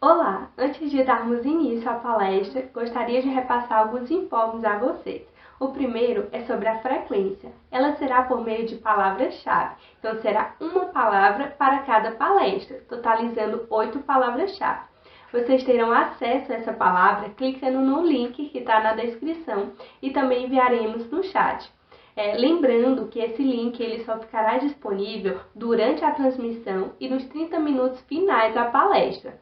Olá! Antes de darmos início à palestra, gostaria de repassar alguns informes a vocês. O primeiro é sobre a frequência. Ela será por meio de palavras-chave, então será uma palavra para cada palestra, totalizando 8 palavras-chave. Vocês terão acesso a essa palavra clicando no link que está na descrição e também enviaremos no chat. Lembrando que esse link ele só ficará disponível durante a transmissão e nos 30 minutos finais da palestra.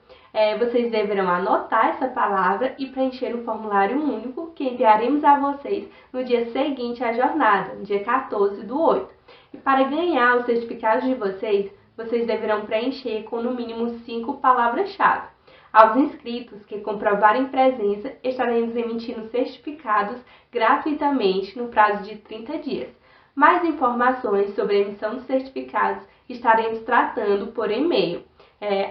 Vocês deverão anotar essa palavra e preencher um formulário único que enviaremos a vocês no dia seguinte à jornada, no dia 14/8. E para ganhar os certificados de vocês, vocês deverão preencher com no mínimo 5 palavras-chave. Aos inscritos que comprovarem presença, estaremos emitindo certificados gratuitamente no prazo de 30 dias. Mais informações sobre a emissão dos certificados estaremos tratando por e-mail.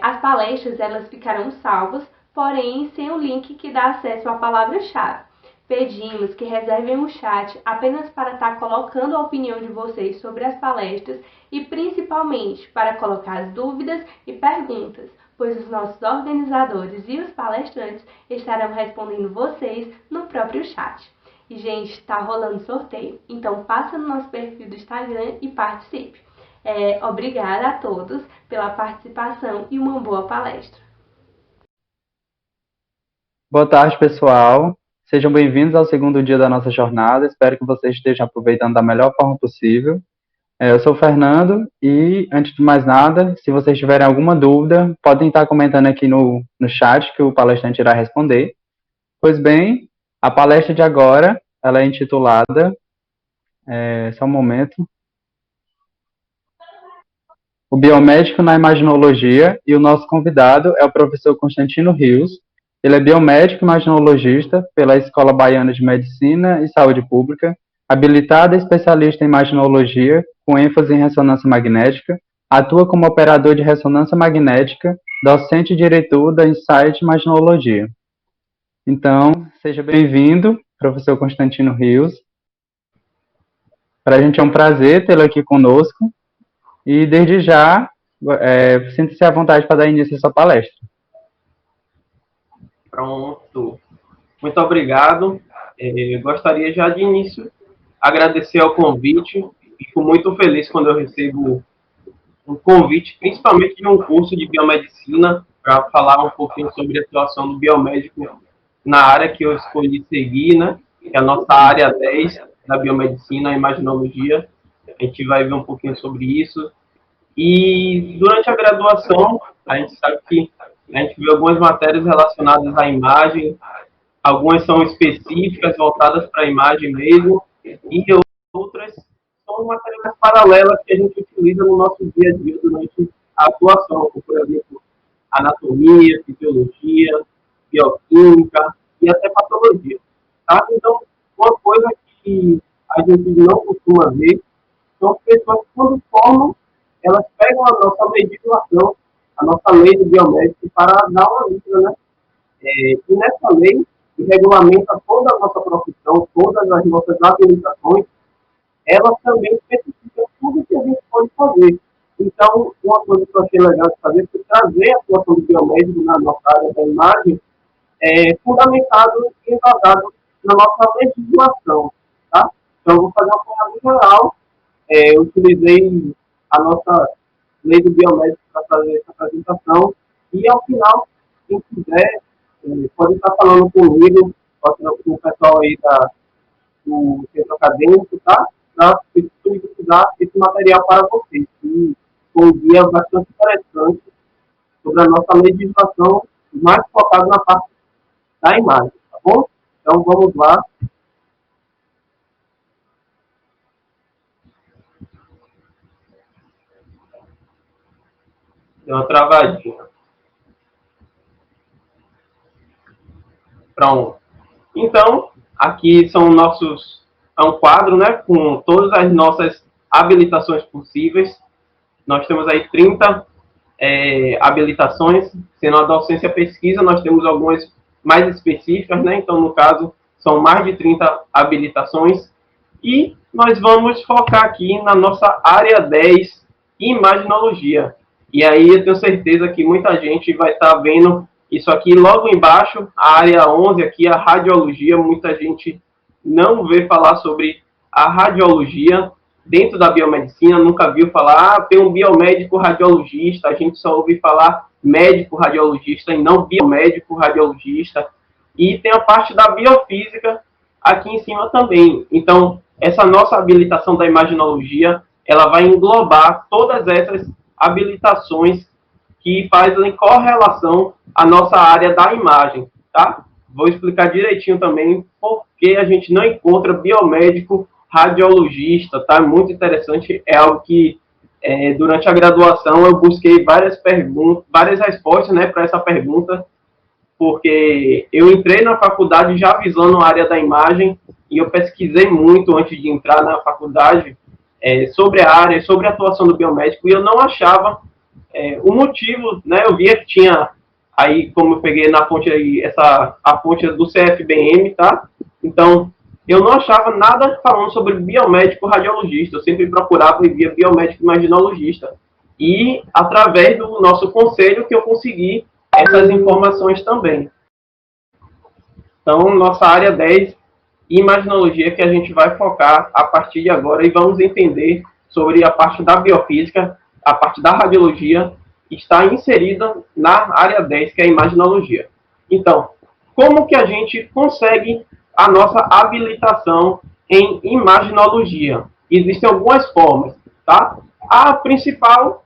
As palestras elas ficarão salvas, porém sem o link que dá acesso à palavra-chave. Pedimos que reservem o chat apenas para estar colocando a opinião de vocês sobre as palestras e principalmente para colocar as dúvidas e perguntas, pois os nossos organizadores e os palestrantes estarão respondendo vocês no próprio chat. E, gente, está rolando sorteio, então passa no nosso perfil do Instagram e participe. Obrigada a todos pela participação e uma boa palestra. Boa tarde, pessoal. Sejam bem-vindos ao segundo dia da nossa jornada. Espero que vocês estejam aproveitando da melhor forma possível. Eu sou o Fernando e, antes de mais nada, se vocês tiverem alguma dúvida, podem estar comentando aqui no chat que o palestrante irá responder. Pois bem, a palestra de agora, ela é intitulada... só um momento. O biomédico na imaginologia, e o nosso convidado é o professor Constantino Rios. Ele é biomédico imaginologista pela Escola Baiana de Medicina e Saúde Pública, habilitado e especialista em imaginologia, com ênfase em ressonância magnética, atua como operador de ressonância magnética, docente e diretor da Insight Imaginologia. Então, seja bem-vindo, professor Constantino Rios. Para a gente é um prazer tê-lo aqui conosco. E, desde já, sinta-se à vontade para dar início à sua palestra. Pronto. Muito obrigado. Gostaria já de início agradecer ao convite. Fico muito feliz quando eu recebo um convite, principalmente de um curso de biomedicina, para falar um pouquinho sobre a atuação do biomédico na área que eu escolhi seguir, né? Que é a nossa área 10 da biomedicina, a imaginologia. A gente vai ver um pouquinho sobre isso. E durante a graduação, a gente sabe que a gente vê algumas matérias relacionadas à imagem, algumas são específicas, voltadas para a imagem mesmo, e outras são matérias paralelas que a gente utiliza no nosso dia a dia durante a atuação, como, por exemplo, anatomia, fisiologia, bioquímica e até patologia. Tá? Então, uma coisa que a gente não costuma ver são as pessoas que, quando formam, elas pegam a nossa legislação, a nossa lei do biomédico, para dar uma lista, né? E nessa lei, que regulamenta toda a nossa profissão, todas as nossas habilitações, elas também especificam tudo que a gente pode fazer. Então, uma coisa que eu achei legal de fazer foi trazer a atuação do biomédico na nossa área da imagem, fundamentado e embasado na nossa legislação. Tá? Então, eu vou fazer uma forma geral. Eu utilizei a nossa lei do biomédico para fazer essa apresentação. E, ao final, quem quiser, pode estar falando comigo, pode falar com o pessoal aí do centro acadêmico, tá? Para disponibilizar esse material para vocês. E foi um guia bastante interessante sobre a nossa legislação, mais focado na parte da imagem, tá bom? Então, vamos lá. Deu uma travadinha. Pronto. Então, aqui são é um quadro, né, com todas as nossas habilitações possíveis. Nós temos aí 30 habilitações, sendo a docência pesquisa, nós temos algumas mais específicas, né, então, no caso, são mais de 30 habilitações. E nós vamos focar aqui na nossa área 10, imaginologia. E aí eu tenho certeza que muita gente vai estar vendo Isso aqui logo embaixo, a área 11 aqui, a radiologia, muita gente não vê falar sobre a radiologia dentro da biomedicina, nunca viu falar, tem um biomédico radiologista, a gente só ouve falar médico radiologista e não biomédico radiologista. E tem a parte da biofísica aqui em cima também. Então, essa nossa habilitação da imaginologia, ela vai englobar todas essas habilitações que fazem correlação à nossa área da imagem, tá? Vou explicar direitinho também por que a gente não encontra biomédico radiologista, tá? Muito interessante, é algo que durante a graduação eu busquei várias perguntas, várias respostas, né, para essa pergunta, porque eu entrei na faculdade já visando a área da imagem e eu pesquisei muito antes de entrar na faculdade sobre a área, sobre a atuação do biomédico, e eu não achava o motivo, né? Eu via que tinha aí, como eu peguei na fonte aí, a fonte do CFBM, tá? Então, eu não achava nada falando sobre biomédico radiologista, eu sempre procurava e via biomédico imaginologista. E através do nosso conselho que eu consegui essas informações também. Então, nossa área 10, imaginologia, que a gente vai focar a partir de agora e vamos entender sobre a parte da biofísica, a parte da radiologia, está inserida na área 10, que é a imaginologia. Então, como que a gente consegue a nossa habilitação em imaginologia? Existem algumas formas, tá? A principal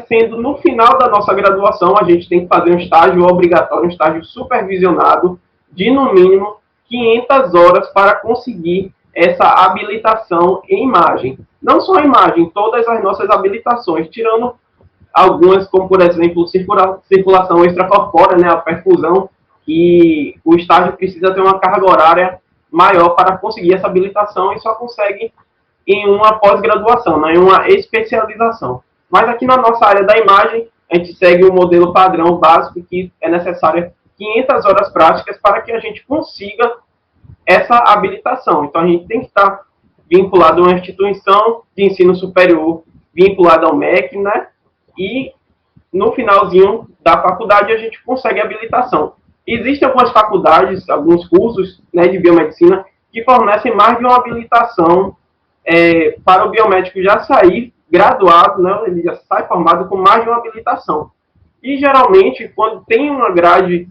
sendo no final da nossa graduação, a gente tem que fazer um estágio obrigatório, um estágio supervisionado, de no mínimo 500 horas para conseguir essa habilitação em imagem. Não só a imagem, todas as nossas habilitações, tirando algumas, como por exemplo, circulação extracorpórea, né, a perfusão, que o estágio precisa ter uma carga horária maior para conseguir essa habilitação e só consegue em uma pós-graduação, né, em uma especialização. Mas aqui na nossa área da imagem, a gente segue o modelo padrão básico, que é necessário 500 horas práticas para que a gente consiga essa habilitação. Então, a gente tem que estar vinculado a uma instituição de ensino superior, vinculado ao MEC, né? E no finalzinho da faculdade a gente consegue a habilitação. Existem algumas faculdades, alguns cursos, né, de biomedicina que fornecem mais de uma habilitação para o biomédico já sair graduado, né, ele já sai formado com mais de uma habilitação. E geralmente, quando tem uma grade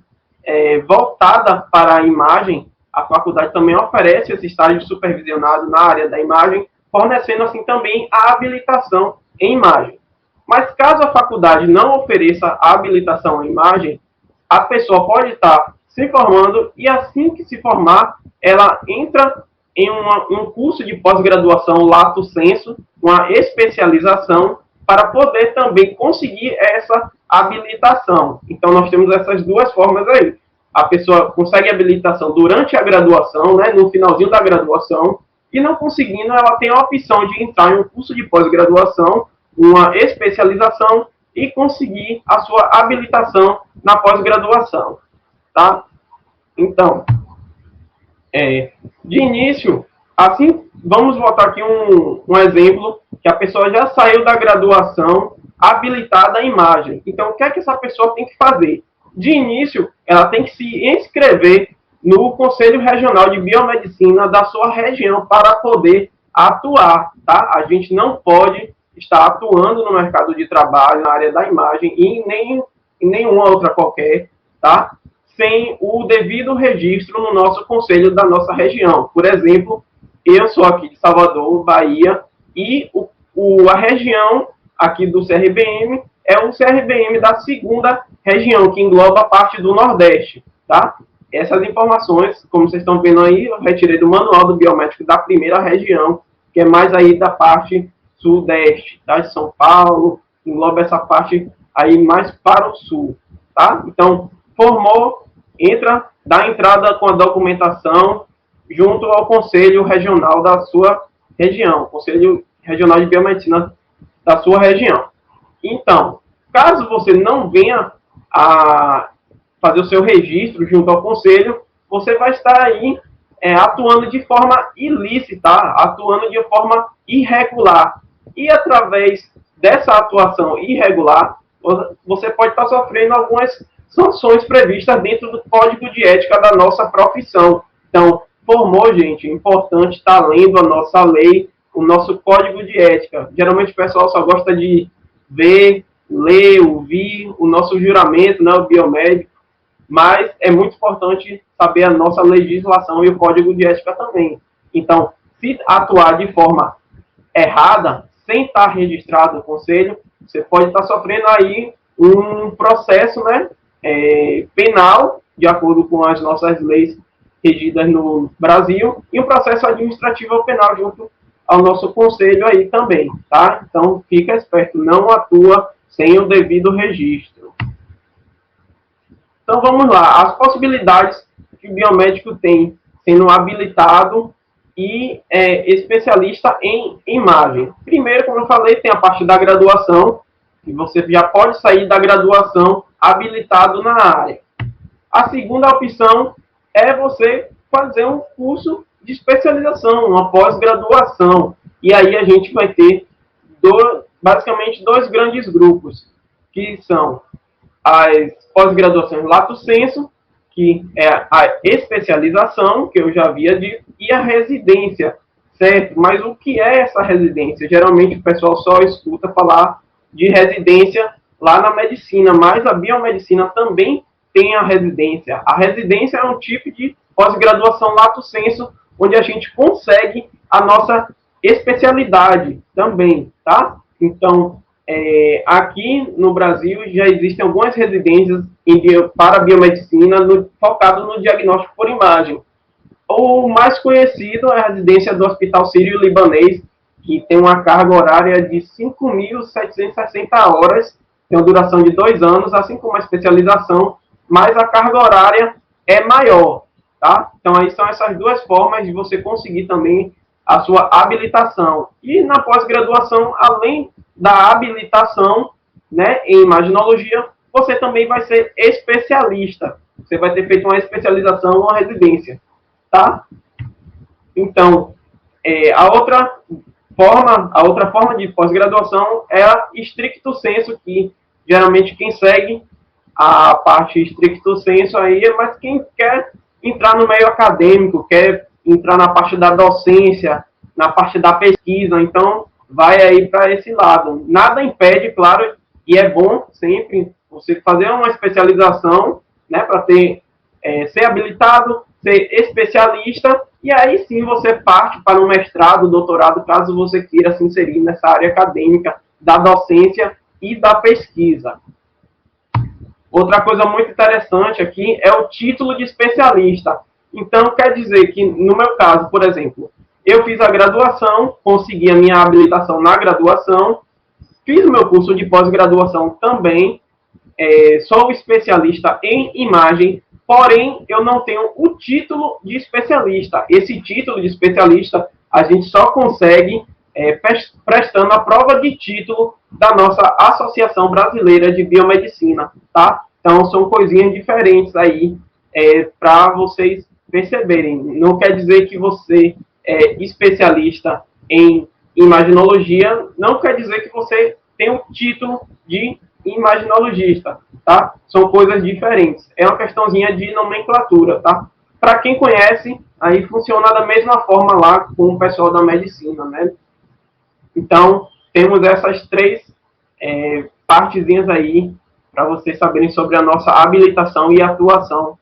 voltada para a imagem, a faculdade também oferece esse estágio supervisionado na área da imagem, fornecendo assim também a habilitação em imagem. Mas caso a faculdade não ofereça a habilitação em imagem, a pessoa pode estar se formando e assim que se formar, ela entra em um curso de pós-graduação lato sensu, uma especialização, para poder também conseguir essa habilitação. Então, nós temos essas duas formas aí. A pessoa consegue habilitação durante a graduação, né, no finalzinho da graduação, e não conseguindo, ela tem a opção de entrar em um curso de pós-graduação, uma especialização, e conseguir a sua habilitação na pós-graduação. Tá? Então, de início, assim, vamos voltar aqui um exemplo, que a pessoa já saiu da graduação habilitada em imagem. Então, o que é que essa pessoa tem que fazer? De início, ela tem que se inscrever no Conselho Regional de Biomedicina da sua região para poder atuar, tá? A gente não pode estar atuando no mercado de trabalho, na área da imagem, e em nenhuma outra qualquer, tá? Sem o devido registro no nosso conselho da nossa região. Por exemplo, eu sou aqui de Salvador, Bahia, e a região aqui do CRBM é o CRBM da segunda região, que engloba a parte do Nordeste, tá? Essas informações, como vocês estão vendo aí, eu retirei do manual do biomédico da primeira região, que é mais aí da parte sudeste, tá? De São Paulo, engloba essa parte aí mais para o sul, tá? Então, formou, dá entrada com a documentação junto ao Conselho Regional da sua região, Conselho Regional de Biomedicina da sua região. Então, caso você não venha a fazer o seu registro junto ao Conselho, você vai estar aí atuando de forma ilícita, atuando de forma irregular. E através dessa atuação irregular, você pode estar sofrendo algumas sanções previstas dentro do código de ética da nossa profissão. Então, formou, gente, é importante estar lendo a nossa lei, o nosso código de ética. Geralmente o pessoal só gosta de ver, ler, ouvir o nosso juramento, né, o biomédico, mas é muito importante saber a nossa legislação e o código de ética também. Então, se atuar de forma errada, sem estar registrado no conselho, você pode estar sofrendo aí um processo, né, penal, de acordo com as nossas leis regidas no Brasil, e um processo administrativo penal junto ao nosso conselho aí também, tá? Então, fica esperto, não atua sem o devido registro. Então, vamos lá. As possibilidades que o biomédico tem sendo habilitado e especialista em imagem. Primeiro, como eu falei, tem a parte da graduação, que você já pode sair da graduação habilitado na área. A segunda opção é você fazer um curso de especialização, uma pós-graduação. E aí a gente vai ter basicamente dois grandes grupos, que são as pós-graduações lato sensu, que é a especialização, que eu já havia dito, e a residência, certo? Mas o que é essa residência? Geralmente o pessoal só escuta falar de residência lá na medicina, mas a biomedicina também tem a residência. A residência é um tipo de pós-graduação lato sensu, onde a gente consegue a nossa especialidade também, tá? Então, aqui no Brasil já existem algumas residências para a biomedicina focado no diagnóstico por imagem. O mais conhecido é a residência do Hospital Sírio-Libanês, que tem uma carga horária de 5.760 horas, tem uma duração de 2 anos, assim como a especialização, mas a carga horária é maior, tá? Então, aí são essas duas formas de você conseguir também a sua habilitação. E na pós-graduação, além da habilitação, né, em imaginologia, você também vai ser especialista. Você vai ter feito uma especialização ou uma residência, tá? Então, a outra forma de pós-graduação é a stricto sensu, que geralmente quem segue a parte stricto sensu aí é mais quem quer entrar no meio acadêmico, quer entrar na parte da docência, na parte da pesquisa, então vai aí para esse lado. Nada impede, claro, e é bom sempre você fazer uma especialização, né, para ser habilitado, ser especialista, e aí sim você parte para um mestrado, doutorado, caso você queira se inserir nessa área acadêmica da docência e da pesquisa. Outra coisa muito interessante aqui é o título de especialista. Então, quer dizer que, no meu caso, por exemplo, eu fiz a graduação, consegui a minha habilitação na graduação, fiz o meu curso de pós-graduação também, sou especialista em imagem, porém, eu não tenho o título de especialista. Esse título de especialista a gente só consegue prestando a prova de título da nossa Associação Brasileira de Biomedicina, tá? Então, são coisinhas diferentes aí para vocês perceberem. Não quer dizer que você é especialista em imaginologia, não quer dizer que você tem o título de imaginologista, tá? São coisas diferentes. É uma questãozinha de nomenclatura, tá? Para quem conhece, aí funciona da mesma forma lá com o pessoal da medicina, né? Então, temos essas três partezinhas aí para vocês saberem sobre a nossa habilitação e atuação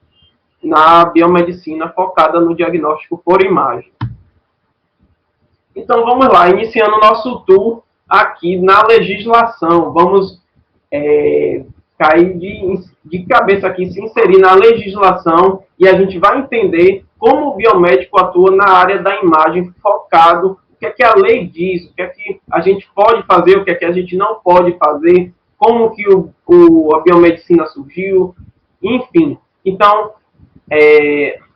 na biomedicina focada no diagnóstico por imagem. Então, vamos lá, iniciando o nosso tour aqui na legislação. Vamos cair de cabeça aqui, se inserir na legislação e a gente vai entender como o biomédico atua na área da imagem focado, o que é que a lei diz, o que é que a gente pode fazer, o que é que a gente não pode fazer, como que a biomedicina surgiu, enfim. Então,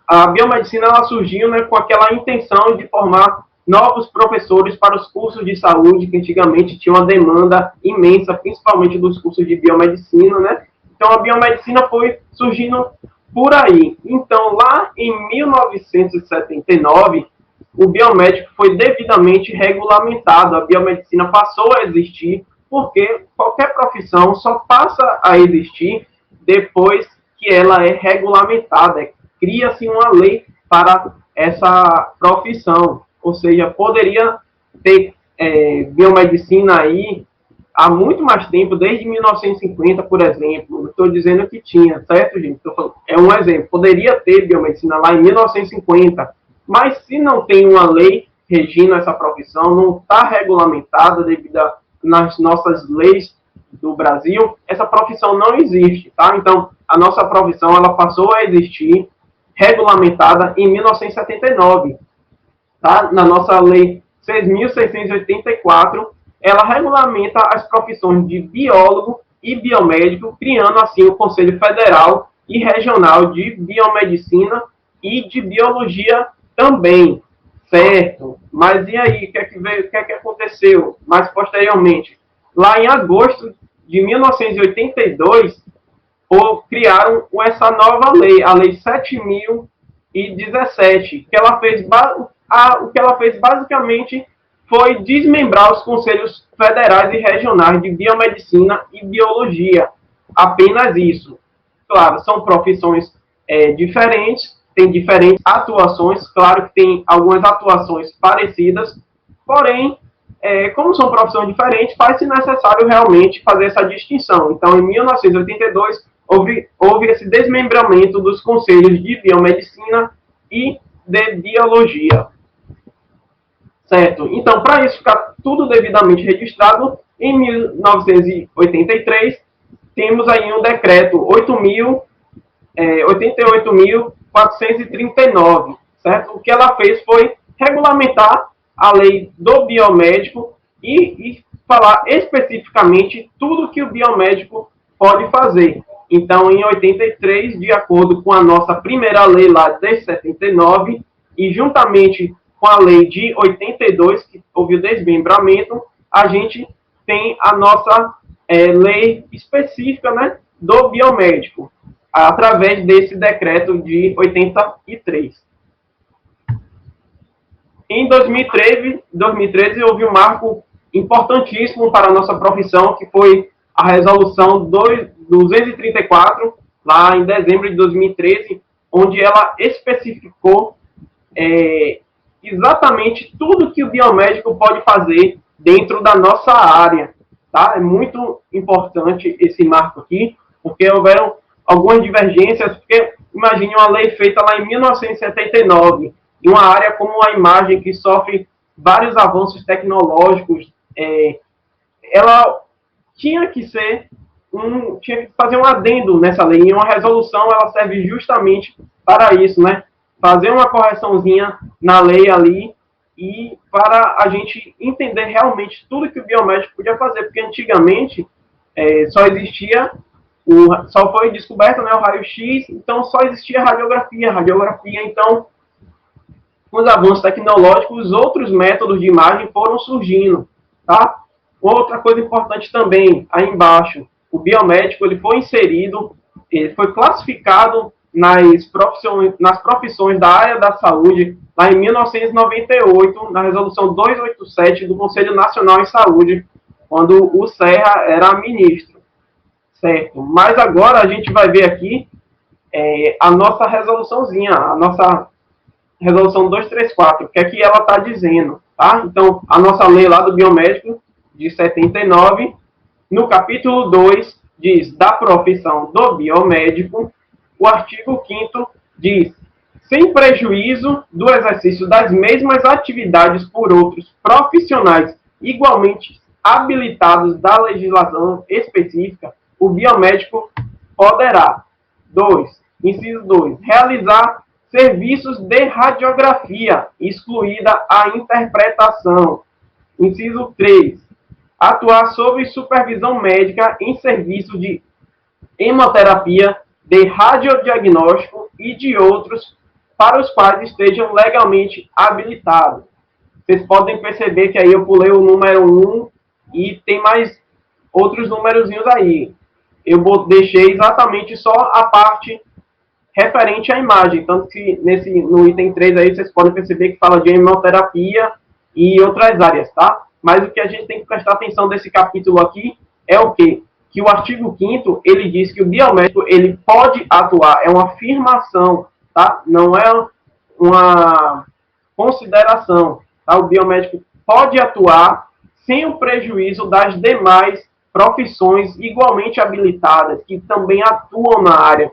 a biomedicina ela surgiu, né, com aquela intenção de formar novos professores para os cursos de saúde, que antigamente tinha uma demanda imensa, principalmente dos cursos de biomedicina, né? Então, a biomedicina foi surgindo por aí. Então, lá em 1979, o biomédico foi devidamente regulamentado. A biomedicina passou a existir, porque qualquer profissão só passa a existir depois que ela é regulamentada. Cria-se uma lei para essa profissão, ou seja, poderia ter biomedicina aí há muito mais tempo, desde 1950, por exemplo. Não estou dizendo que tinha, certo, gente? É um exemplo. Poderia ter biomedicina lá em 1950, mas se não tem uma lei regindo essa profissão, não está regulamentada devido nas nossas leis do Brasil, essa profissão não existe, tá? Então, a nossa profissão, ela passou a existir regulamentada em 1979, tá? Na nossa lei 6.684, ela regulamenta as profissões de biólogo e biomédico, criando assim o Conselho Federal e Regional de Biomedicina e de Biologia também, certo? Mas e aí, o que é que aconteceu mais posteriormente? Lá em agosto de 1982, criaram essa nova lei, a Lei 7.017, que ela fez o que ela fez basicamente foi desmembrar os conselhos federais e regionais de biomedicina e biologia. Apenas isso. Claro, são profissões diferentes, tem diferentes atuações, claro que tem algumas atuações parecidas, porém, como são profissões diferentes, faz-se necessário realmente fazer essa distinção. Então, em 1982, houve esse desmembramento dos conselhos de biomedicina e de biologia. Certo? Então, para isso ficar tudo devidamente registrado, em 1983, temos aí um decreto 88.439, certo? O que ela fez foi regulamentar a lei do biomédico e falar especificamente tudo que o biomédico pode fazer. Então, em 83, de acordo com a nossa primeira lei lá de 79, e juntamente com a lei de 82, que houve o desmembramento, a gente tem a nossa lei específica, né, do biomédico, através desse decreto de 83. Em 2013 houve um marco importantíssimo para a nossa profissão, que foi a resolução 234, lá em dezembro de 2013, onde ela especificou exatamente tudo que o biomédico pode fazer dentro da nossa área. Tá? É muito importante esse marco aqui, porque houveram algumas divergências, porque imagine uma lei feita lá em 1979, em uma área como a imagem, que sofre vários avanços tecnológicos, ela tinha que fazer um adendo nessa lei, e uma resolução ela serve justamente para isso, né? Fazer uma correçãozinha na lei ali, e para a gente entender realmente tudo que o biomédico podia fazer, porque antigamente só foi descoberto, né, o raio-x, então só existia radiografia, então com os avanços tecnológicos, outros métodos de imagem foram surgindo, tá? Outra coisa importante também, aí embaixo, o biomédico ele foi inserido, ele foi classificado nas profissões da área da saúde, lá em 1998, na resolução 287 do Conselho Nacional em Saúde, quando o Serra era ministro, certo? Mas agora a gente vai ver aqui a nossa resoluçãozinha, a nossa resolução 234, o que é que ela está dizendo, tá? Então, a nossa lei lá do biomédico, de 79, no capítulo 2, diz da profissão do biomédico, o artigo 5º diz: sem prejuízo do exercício das mesmas atividades por outros profissionais igualmente habilitados da legislação específica, o biomédico poderá, inciso 2, realizar serviços de radiografia, excluída a interpretação. Inciso 3, atuar sob supervisão médica em serviço de hemoterapia, de radiodiagnóstico e de outros para os quais estejam legalmente habilitados. Vocês podem perceber que aí eu pulei o número 1 e tem mais outros númerozinhos aí. Eu deixei exatamente só a parte referente à imagem, tanto que no item 3 aí vocês podem perceber que fala de hemoterapia e outras áreas, tá? Mas o que a gente tem que prestar atenção desse capítulo aqui é o quê? que o artigo 5º, ele diz que o biomédico, ele pode atuar, é uma afirmação, tá? Não é uma consideração, tá? O biomédico pode atuar sem o prejuízo das demais profissões igualmente habilitadas, que também atuam na área.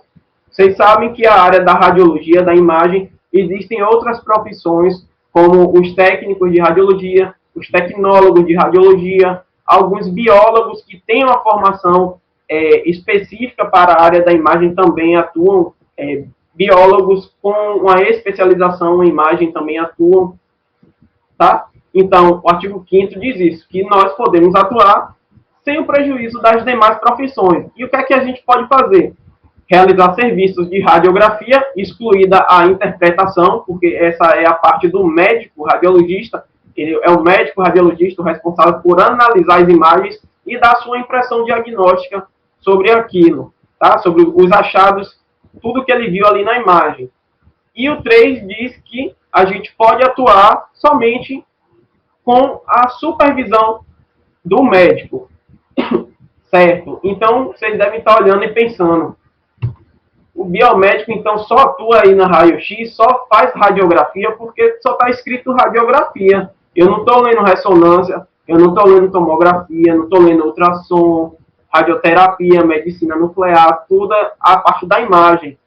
Vocês sabem que a área da radiologia, da imagem, existem outras profissões, como os técnicos de radiologia, os tecnólogos de radiologia, alguns biólogos que têm uma formação específica para a área da imagem também atuam, biólogos com uma especialização em imagem também atuam, tá? Então, o artigo 5º diz isso, que nós podemos atuar sem o prejuízo das demais profissões. E o que é que a gente pode fazer? Realizar serviços de radiografia, excluída a interpretação, porque essa é a parte do médico radiologista. Ele é o médico radiologista responsável por analisar as imagens e dar sua impressão diagnóstica sobre aquilo, tá? Sobre os achados, tudo que ele viu ali na imagem. E o 3 diz que a gente pode atuar somente com a supervisão do médico. Certo? Então, vocês devem estar olhando e pensando, o biomédico, então, só atua aí na raio-x, só faz radiografia, porque só está escrito radiografia. Eu não estou lendo ressonância, eu não estou lendo tomografia, não estou lendo ultrassom, radioterapia, medicina nuclear, tudo a parte da imagem.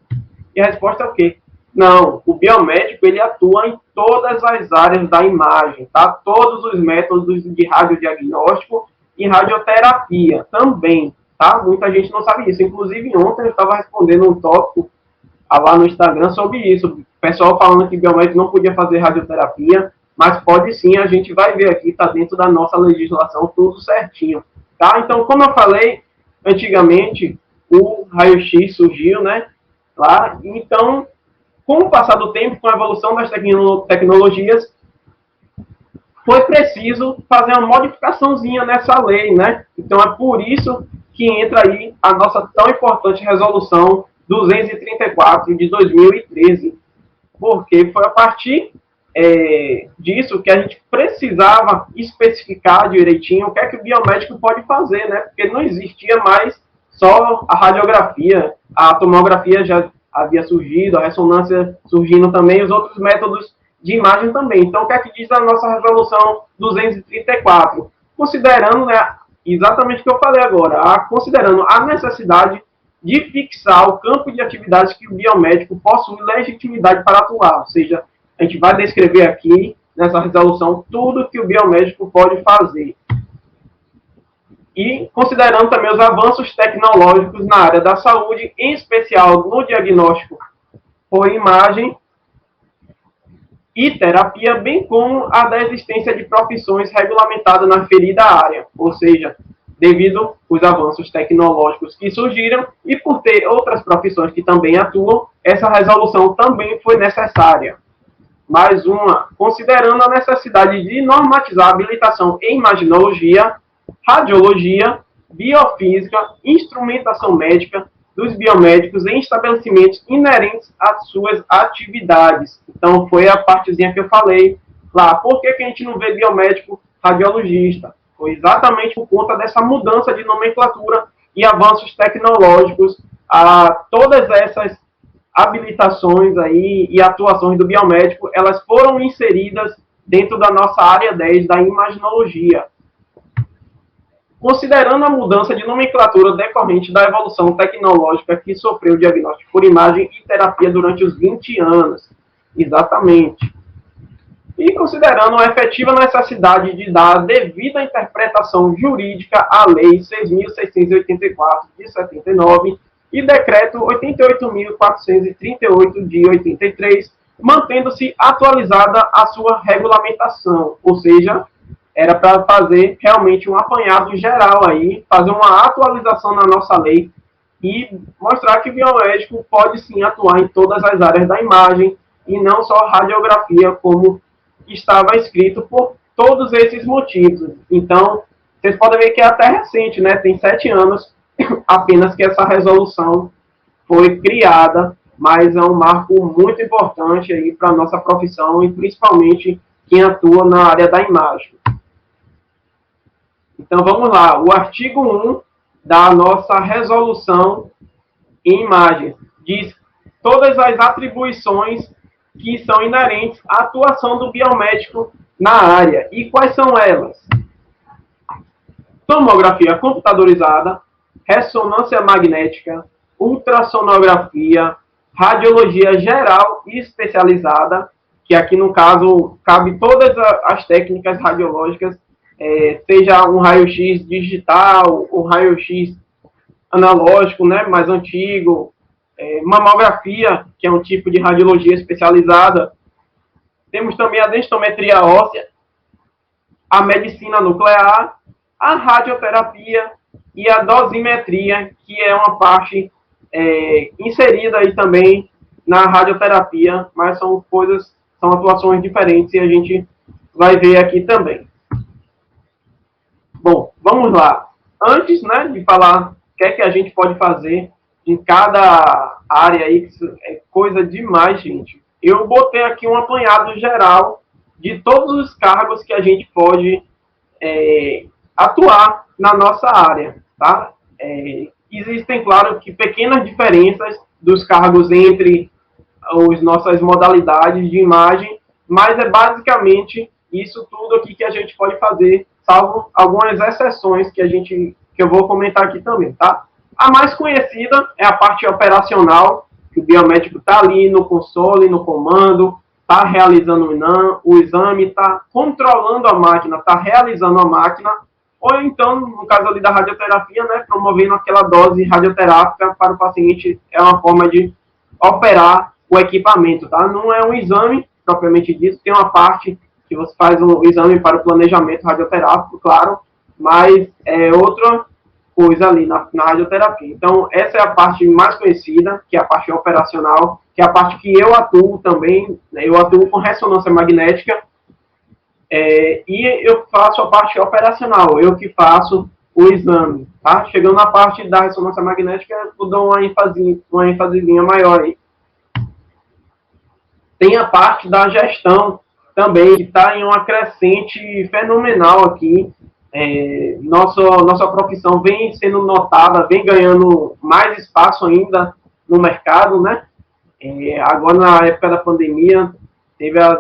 E a resposta é o quê? Não, o biomédico, ele atua em todas as áreas da imagem, tá? Todos os métodos de radiodiagnóstico e radioterapia também, tá? Muita gente não sabe isso. Inclusive, ontem eu estava respondendo um tópico lá no Instagram sobre isso. O pessoal falando que biomédico não podia fazer radioterapia, mas pode sim, a gente vai ver aqui, está dentro da nossa legislação, tudo certinho, tá? Então, como eu falei, antigamente, o raio-x surgiu, né? Lá, então, com o passar do tempo, com a evolução das tecnologias, foi preciso fazer uma modificaçãozinha nessa lei, né? Então, é por isso que entra aí a nossa tão importante resolução 234 de 2013, porque foi a partir disso que a gente precisava especificar direitinho o que é que o biomédico pode fazer, né? Porque não existia mais só a radiografia, a tomografia já havia surgido, a ressonância surgindo também, os outros métodos de imagem também. Então, o que é que diz a nossa resolução 234? Considerando, né, exatamente o que eu falei agora, considerando a necessidade de fixar o campo de atividades que o biomédico possui legitimidade para atuar. Ou seja, a gente vai descrever aqui, nessa resolução, tudo que o biomédico pode fazer. E considerando também os avanços tecnológicos na área da saúde, em especial no diagnóstico por imagem e terapia, bem como a da existência de profissões regulamentadas na referida área, ou seja, devido aos avanços tecnológicos que surgiram e por ter outras profissões que também atuam, essa resolução também foi necessária. Mais uma, considerando a necessidade de normatizar a habilitação em imaginologia, radiologia, biofísica, instrumentação médica dos biomédicos em estabelecimentos inerentes às suas atividades. Então, foi a partezinha que eu falei lá. Por que a gente não vê biomédico radiologista? Foi exatamente por conta dessa mudança de nomenclatura e avanços tecnológicos a todas essas habilitações aí e atuações do biomédico, elas foram inseridas dentro da nossa área 10 da imaginologia. Considerando a mudança de nomenclatura decorrente da evolução tecnológica que sofreu o diagnóstico por imagem e terapia durante os 20 anos. Exatamente. E considerando a efetiva necessidade de dar a devida interpretação jurídica à Lei 6.684 de 79 e Decreto 88.438 de 83, mantendo-se atualizada a sua regulamentação, ou seja, era para fazer realmente um apanhado geral aí, fazer uma atualização na nossa lei e mostrar que o biomédico pode sim atuar em todas as áreas da imagem e não só radiografia, como estava escrito por todos esses motivos. Então, vocês podem ver que é até recente, né? Tem 7 anos apenas que essa resolução foi criada, mas é um marco muito importante aí para a nossa profissão e principalmente quem atua na área da imagem. Então, vamos lá. O artigo 1 da nossa resolução em imagens. Diz todas as atribuições que são inerentes à atuação do biomédico na área. E quais são elas? Tomografia computadorizada, ressonância magnética, ultrassonografia, radiologia geral e especializada, que aqui no caso cabe todas as técnicas radiológicas, seja um raio-x digital, um raio-x analógico, né, mais antigo, mamografia, que é um tipo de radiologia especializada. Temos também a densitometria óssea, a medicina nuclear, a radioterapia e a dosimetria, que é uma parte inserida aí também na radioterapia, mas são atuações diferentes e a gente vai ver aqui também. Bom, vamos lá. Antes, né, de falar o que é que a gente pode fazer em cada área aí, que é coisa demais, gente. Eu botei aqui um apanhado geral de todos os cargos que a gente pode atuar na nossa área, tá? Existem, claro, que pequenas diferenças dos cargos entre as nossas modalidades de imagem, mas é basicamente isso tudo aqui que a gente pode fazer, salvo algumas exceções que eu vou comentar aqui também, tá? A mais conhecida é a parte operacional, que o biomédico está ali no console, no comando, está realizando o exame, está controlando a máquina, está realizando a máquina, ou então, no caso ali da radioterapia, né, promovendo aquela dose radioterápica para o paciente, é uma forma de operar o equipamento, tá? Não é um exame propriamente dito, tem uma parte que você faz um exame para o planejamento radioterápico, claro, mas é outra coisa ali na radioterapia. Então, essa é a parte mais conhecida, que é a parte operacional, que é a parte que eu atuo também, né? Eu atuo com ressonância magnética, e eu faço a parte operacional, eu que faço o exame, tá? Chegando na parte da ressonância magnética, eu dou uma ênfasezinha maior aí. Tem a parte da gestão também, que está em uma crescente fenomenal aqui. Nossa profissão vem sendo notada, vem ganhando mais espaço ainda no mercado, né? Agora, na época da pandemia, teve a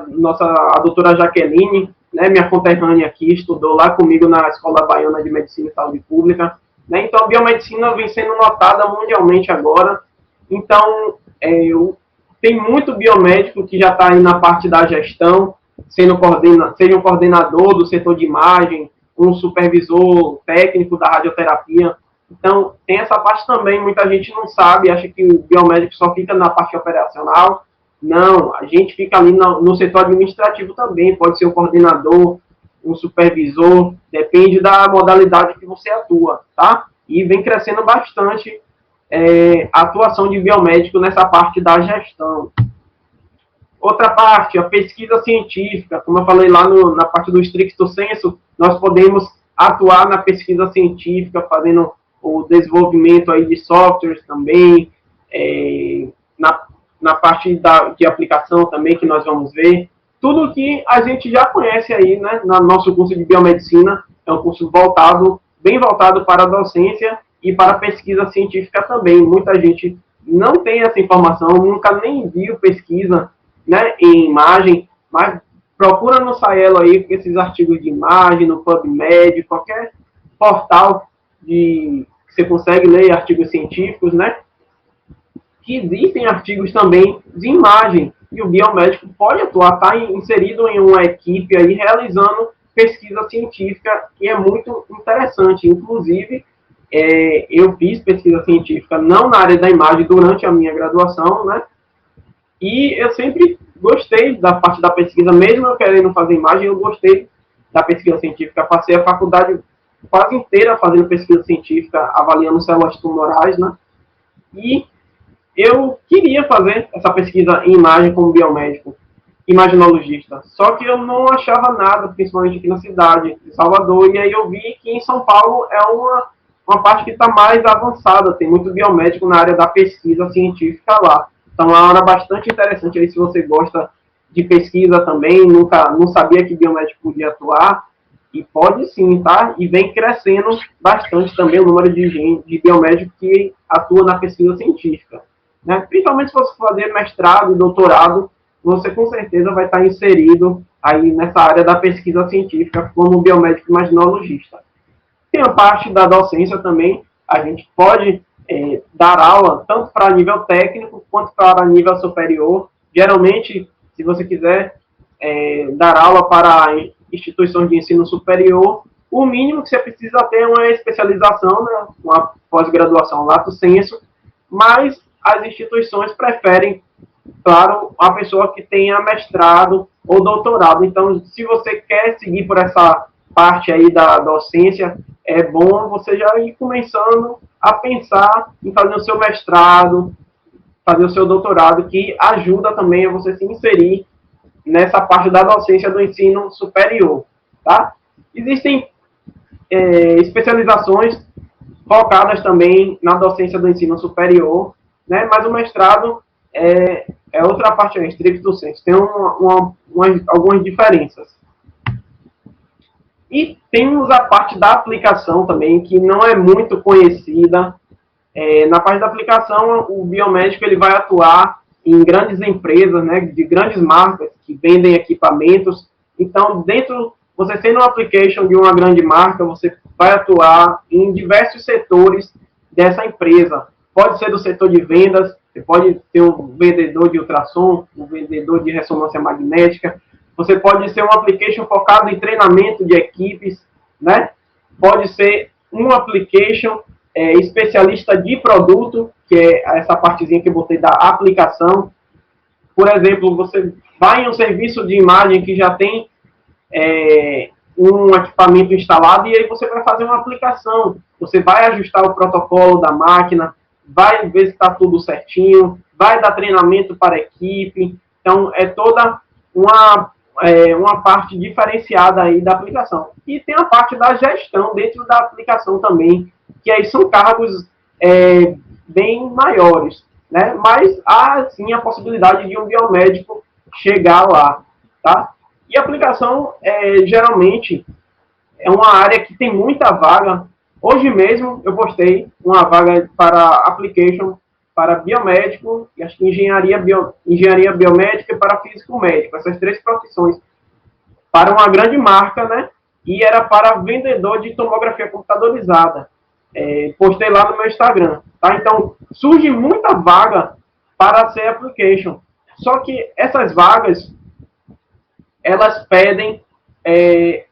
doutora Jaqueline, né, minha conterrânea aqui, estudou lá comigo na Escola Baiana de Medicina e Saúde Pública, né? Então, a biomedicina vem sendo notada mundialmente agora. Então, tem muito biomédico que já está aí na parte da gestão, seja um coordenador do setor de imagem, um supervisor técnico da radioterapia. Então, tem essa parte também, muita gente não sabe, acha que o biomédico só fica na parte operacional. Não, a gente fica ali no setor administrativo também, pode ser um coordenador, um supervisor, depende da modalidade que você atua, tá? E vem crescendo bastante a atuação de biomédico nessa parte da gestão. Outra parte, a pesquisa científica, como eu falei lá na parte do stricto sensu, nós podemos atuar na pesquisa científica, fazendo o desenvolvimento aí de softwares também, na parte de aplicação também, que nós vamos ver. Tudo que a gente já conhece aí, né, no nosso curso de biomedicina, é um curso bem voltado para a docência e para a pesquisa científica também. Muita gente não tem essa informação, nunca nem viu pesquisa, né, em imagem, mas procura no Scielo aí esses artigos de imagem, no PubMed, qualquer portal que você consegue ler artigos científicos, né? Que existem artigos também de imagem, e o biomédico pode atuar, está inserido em uma equipe aí realizando pesquisa científica, que é muito interessante. Inclusive, eu fiz pesquisa científica não na área da imagem durante a minha graduação, né? E eu sempre gostei da parte da pesquisa, mesmo eu querendo fazer imagem, eu gostei da pesquisa científica. Passei a faculdade quase inteira fazendo pesquisa científica, avaliando células tumorais, né? E eu queria fazer essa pesquisa em imagem como biomédico, imaginologista. Só que eu não achava nada, principalmente aqui na cidade de Salvador. E aí eu vi que em São Paulo é uma parte que está mais avançada. Tem muito biomédico na área da pesquisa científica lá. Então é uma área bastante interessante aí se você gosta de pesquisa também, não sabia que biomédico podia atuar. E pode sim, tá? E vem crescendo bastante também o número de biomédicos que atua na pesquisa científica. Né? Principalmente se você fazer mestrado e doutorado, você com certeza vai estar inserido aí nessa área da pesquisa científica como biomédico imaginologista. Tem a parte da docência também, a gente pode dar aula tanto para nível técnico quanto para nível superior. Geralmente, se você quiser dar aula para instituições de ensino superior, o mínimo que você precisa ter é uma especialização, né, uma pós-graduação lato sensu, mas as instituições preferem, claro, a pessoa que tenha mestrado ou doutorado. Então, se você quer seguir por essa parte aí da docência, é bom você já ir começando a pensar em fazer o seu mestrado, fazer o seu doutorado, que ajuda também a você se inserir nessa parte da docência do ensino superior, tá? Existem especializações focadas também na docência do ensino superior, né? Mas o mestrado é outra parte, é stricto sensu, tem algumas diferenças. E temos a parte da aplicação também, que não é muito conhecida. Na parte da aplicação, o biomédico ele vai atuar em grandes empresas, né, de grandes marcas que vendem equipamentos. Então, você sendo um application de uma grande marca, você vai atuar em diversos setores dessa empresa. Pode ser do setor de vendas, você pode ter um vendedor de ultrassom, um vendedor de ressonância magnética, você pode ser um application focado em treinamento de equipes, né? Pode ser um application especialista de produto, que é essa partezinha que eu botei da aplicação. Por exemplo, você vai em um serviço de imagem que já tem um equipamento instalado e aí você vai fazer uma aplicação. Você vai ajustar o protocolo da máquina, vai ver se está tudo certinho, vai dar treinamento para a equipe. Então, é toda uma parte diferenciada aí da aplicação. E tem a parte da gestão dentro da aplicação também, que aí são cargos bem maiores, né? Mas há, sim, a possibilidade de um biomédico chegar lá, tá? E a aplicação, geralmente, é uma área que tem muita vaga. Hoje mesmo eu postei uma vaga para application para biomédico, e acho que engenharia biomédica e para físico médico, essas 3 profissões, para uma grande marca, né? E era para vendedor de tomografia computadorizada. Postei lá no meu Instagram, tá? Então, surge muita vaga para ser application. Só que essas vagas, elas pedem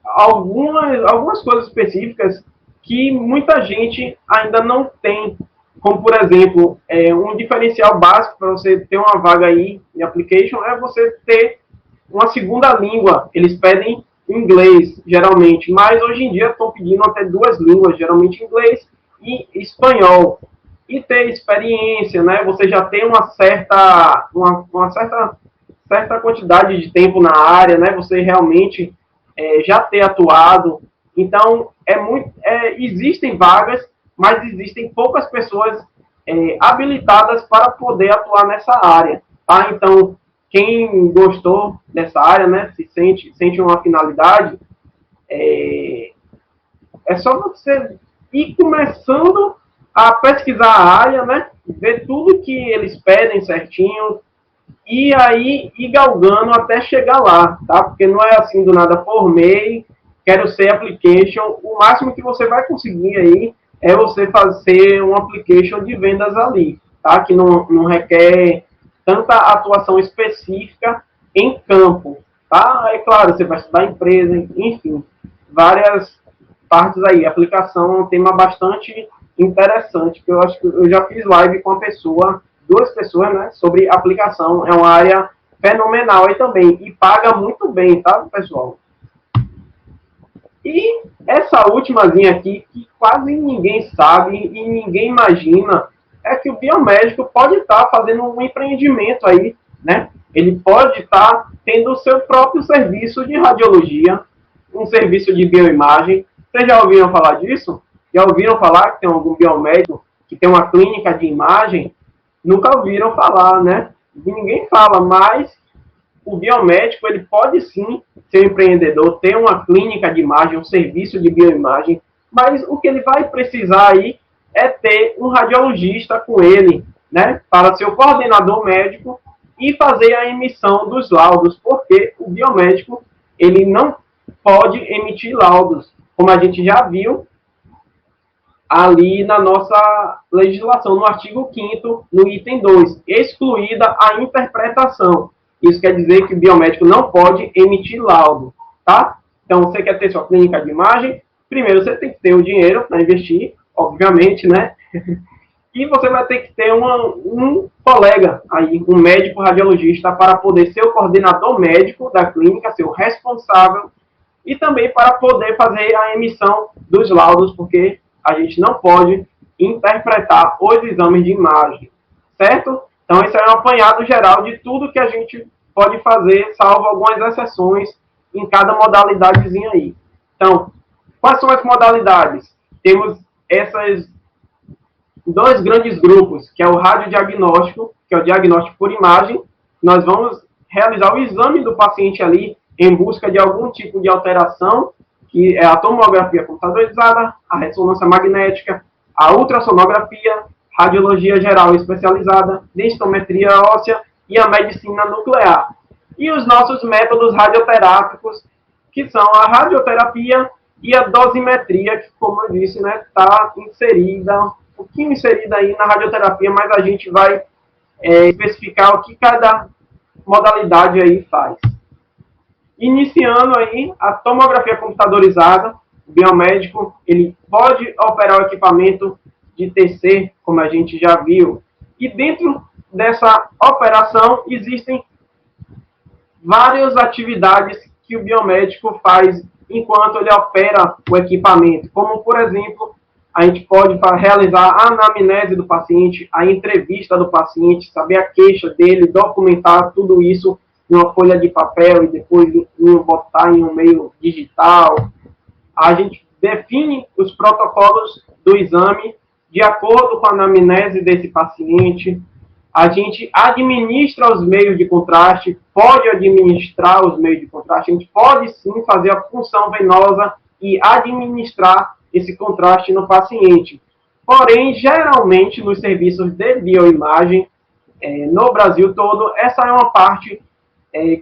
algumas coisas específicas que muita gente ainda não tem, como, por exemplo, um diferencial básico para você ter uma vaga aí em application é você ter uma segunda língua. Eles pedem inglês, geralmente, mas hoje em dia estão pedindo até 2 línguas, geralmente inglês e espanhol. E ter experiência, né? Você já tem uma certa quantidade de tempo na área, né? Você realmente já ter atuado. Então, existem vagas, mas existem poucas pessoas habilitadas para poder atuar nessa área, tá? Então, quem gostou dessa área, né, sente uma finalidade, é só você ir começando a pesquisar a área, né, ver tudo que eles pedem certinho, e aí ir galgando até chegar lá, tá? Porque não é assim do nada, formei, quero ser application. O máximo que você vai conseguir aí é você fazer um application de vendas ali, tá? Que não requer tanta atuação específica em campo, tá? É claro, você vai estudar empresa, enfim, várias partes aí. A aplicação é um tema bastante interessante, que eu acho que eu já fiz live com duas pessoas, né, sobre aplicação. É uma área fenomenal aí também, e paga muito bem, tá, pessoal? E essa últimazinha aqui, que quase ninguém sabe e ninguém imagina, é que o biomédico pode estar fazendo um empreendimento aí, né? Ele pode estar tendo o seu próprio serviço de radiologia, um serviço de bioimagem. Vocês já ouviram falar disso? Já ouviram falar que tem algum biomédico que tem uma clínica de imagem? Nunca ouviram falar, né? Ninguém fala, mas o biomédico ele pode sim ser empreendedor, ter uma clínica de imagem, um serviço de bioimagem, mas o que ele vai precisar aí é ter um radiologista com ele, né, para ser o coordenador médico e fazer a emissão dos laudos, porque o biomédico ele não pode emitir laudos, como a gente já viu ali na nossa legislação, no artigo 5º, no item 2, excluída a interpretação. Isso quer dizer que o biomédico não pode emitir laudo, tá? Então, você quer ter sua clínica de imagem, primeiro você tem que ter o dinheiro para investir, obviamente, né? E você vai ter que ter um colega aí, um médico radiologista, para poder ser o coordenador médico da clínica, ser o responsável, e também para poder fazer a emissão dos laudos, porque a gente não pode interpretar os exames de imagem, certo? Então, esse é um apanhado geral de tudo que a gente pode fazer, salvo algumas exceções em cada modalidadezinha aí. Então, quais são as modalidades? Temos essas dois grandes grupos, que é o radiodiagnóstico, que é o diagnóstico por imagem. Nós vamos realizar o exame do paciente ali em busca de algum tipo de alteração, que é a tomografia computadorizada, a ressonância magnética, a ultrassonografia, radiologia geral especializada, densitometria óssea e a medicina nuclear. E os nossos métodos radioterápicos, que são a radioterapia e a dosimetria, que, como eu disse, né, está inserida, um pouquinho inserida aí na radioterapia, mas a gente vai especificar o que cada modalidade aí faz. Iniciando aí a tomografia computadorizada, o biomédico ele pode operar o equipamento de TC, como a gente já viu. E dentro dessa operação existem várias atividades que o biomédico faz enquanto ele opera o equipamento, como, por exemplo, a gente pode realizar a anamnese do paciente, a entrevista do paciente, saber a queixa dele, documentar tudo isso em uma folha de papel e depois botar em um meio digital. A gente define os protocolos do exame de acordo com a anamnese desse paciente. A gente administra os meios de contraste, pode administrar os meios de contraste, a gente pode sim fazer a punção venosa e administrar esse contraste no paciente. Porém, geralmente, nos serviços de bioimagem, no Brasil todo, essa é uma parte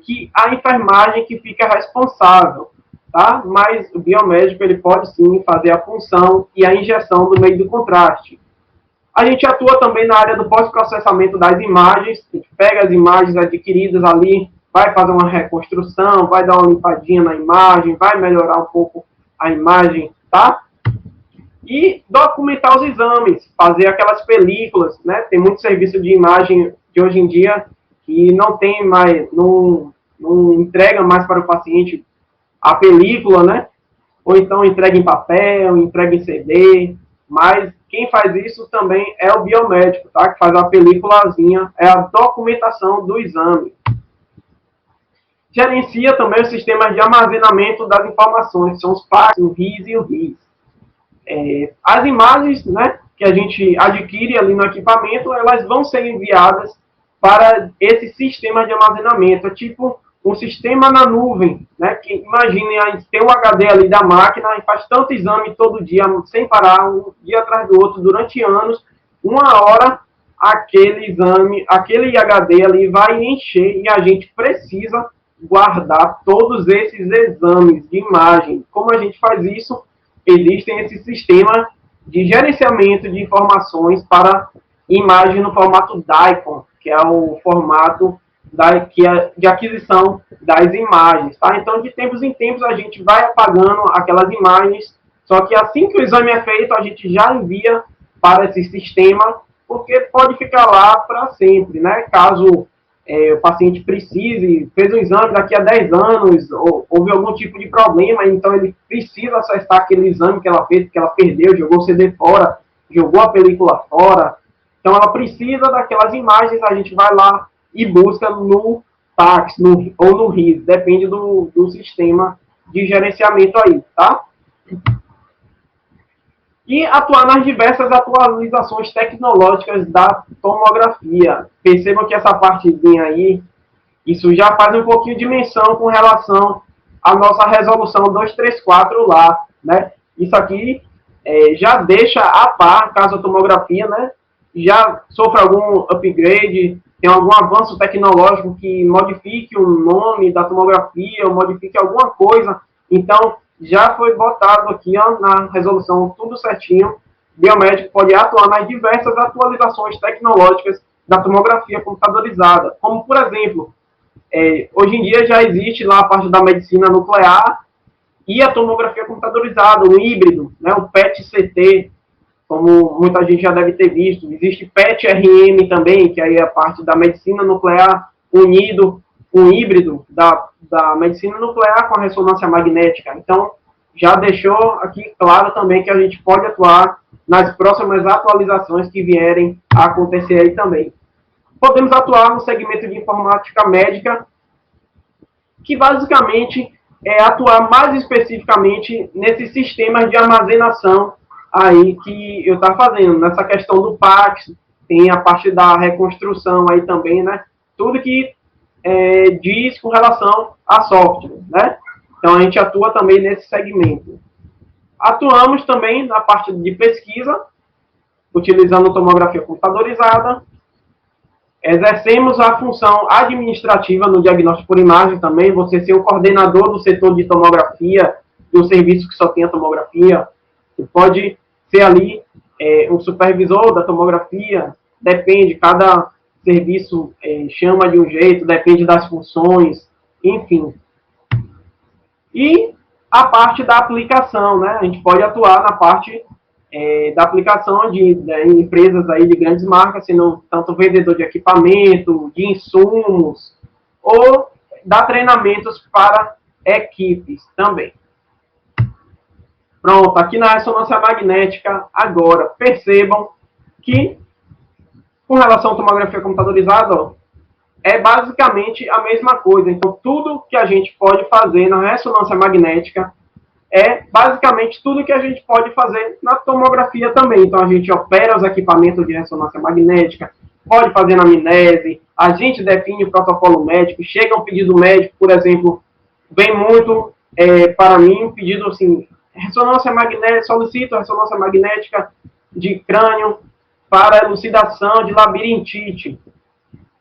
que a enfermagem que fica responsável, tá? Mas o biomédico ele pode sim fazer a punção e a injeção do meio de contraste. A gente atua também na área do pós-processamento das imagens, a gente pega as imagens adquiridas ali, vai fazer uma reconstrução, vai dar uma limpadinha na imagem, vai melhorar um pouco a imagem, tá? E documentar os exames, fazer aquelas películas, né? Tem muito serviço de imagem de hoje em dia que não tem mais, não entrega mais para o paciente a película, né? Ou então entrega em papel, entrega em CD, mas quem faz isso também é o biomédico, tá? Que faz a películazinha, é a documentação do exame. Gerencia também os sistemas de armazenamento das informações, que são os PACS, o RIS e o RIS. As imagens, né, que a gente adquire ali no equipamento, elas vão ser enviadas para esse sistema de armazenamento. É tipo um sistema na nuvem, né? Que imaginem, a gente tem um HD ali da máquina e faz tanto exame todo dia, sem parar, um dia atrás do outro, durante anos. Uma hora, aquele exame, aquele HD ali vai encher e a gente precisa guardar todos esses exames de imagem. Como a gente faz isso? Existem esses sistemas de gerenciamento de informações para imagem no formato DICOM, que é o formato de aquisição das imagens, tá? Então, de tempos em tempos, a gente vai apagando aquelas imagens, só que assim que o exame é feito, a gente já envia para esse sistema, porque pode ficar lá para sempre, né? Caso o paciente precise, fez um exame daqui a 10 anos, ou houve algum tipo de problema, então ele precisa acessar aquele exame que ela fez, porque ela perdeu, jogou o CD fora, jogou a película fora. Então, ela precisa daquelas imagens, a gente vai lá e busca no PACS ou no RIS, depende do sistema de gerenciamento aí, tá? E atuar nas diversas atualizações tecnológicas da tomografia. Percebam que essa partezinha aí, isso já faz um pouquinho de menção com relação a nossa resolução 234 lá, né? Isso aqui já deixa a par, caso a tomografia, né, já sofra algum upgrade, tem algum avanço tecnológico que modifique o nome da tomografia, ou modifique alguma coisa, então já foi botado aqui, ó, na resolução tudo certinho. O biomédico pode atuar nas diversas atualizações tecnológicas da tomografia computadorizada, como, por exemplo, hoje em dia já existe lá a parte da medicina nuclear e a tomografia computadorizada, o híbrido, né, o PET-CT, como muita gente já deve ter visto. Existe PET-RM também, que aí é a parte da medicina nuclear unido, um híbrido da medicina nuclear com a ressonância magnética. Então, já deixou aqui claro também que a gente pode atuar nas próximas atualizações que vierem a acontecer aí também. Podemos atuar no segmento de informática médica, que basicamente é atuar mais especificamente nesses sistemas de armazenação aí que eu estava fazendo, nessa questão do PAX, tem a parte da reconstrução aí também, né? Tudo que diz com relação a software, né? Então a gente atua também nesse segmento. Atuamos também na parte de pesquisa, utilizando tomografia computadorizada. Exercemos a função administrativa no diagnóstico por imagem também, você ser o coordenador do setor de tomografia, do serviço que só tem a tomografia. Você pode ser ali um supervisor da tomografia, depende, cada serviço chama de um jeito, depende das funções, enfim. E a parte da aplicação, né? A gente pode atuar na parte da aplicação de empresas aí de grandes marcas, sendo tanto vendedor de equipamento, de insumos, ou dar treinamentos para equipes também. Pronto, aqui na ressonância magnética, agora, percebam que, com relação à tomografia computadorizada, ó, é basicamente a mesma coisa. Então, tudo que a gente pode fazer na ressonância magnética é basicamente tudo que a gente pode fazer na tomografia também. Então, a gente opera os equipamentos de ressonância magnética, pode fazer anamnese, a gente define o protocolo médico, chega um pedido médico, por exemplo, vem muito para mim um pedido assim, ressonância magnética, solicito a ressonância magnética de crânio para elucidação de labirintite.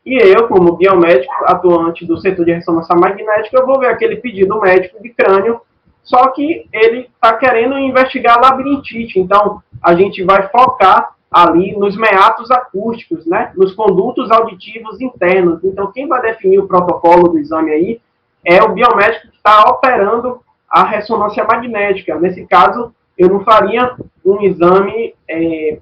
E eu, como biomédico atuante do setor de ressonância magnética, eu vou ver aquele pedido médico de crânio, só que ele está querendo investigar labirintite. Então, a gente vai focar ali nos meatos acústicos, né? Nos condutos auditivos internos. Então, quem vai definir o protocolo do exame aí é o biomédico que está operando a ressonância magnética. Nesse caso, eu não faria um exame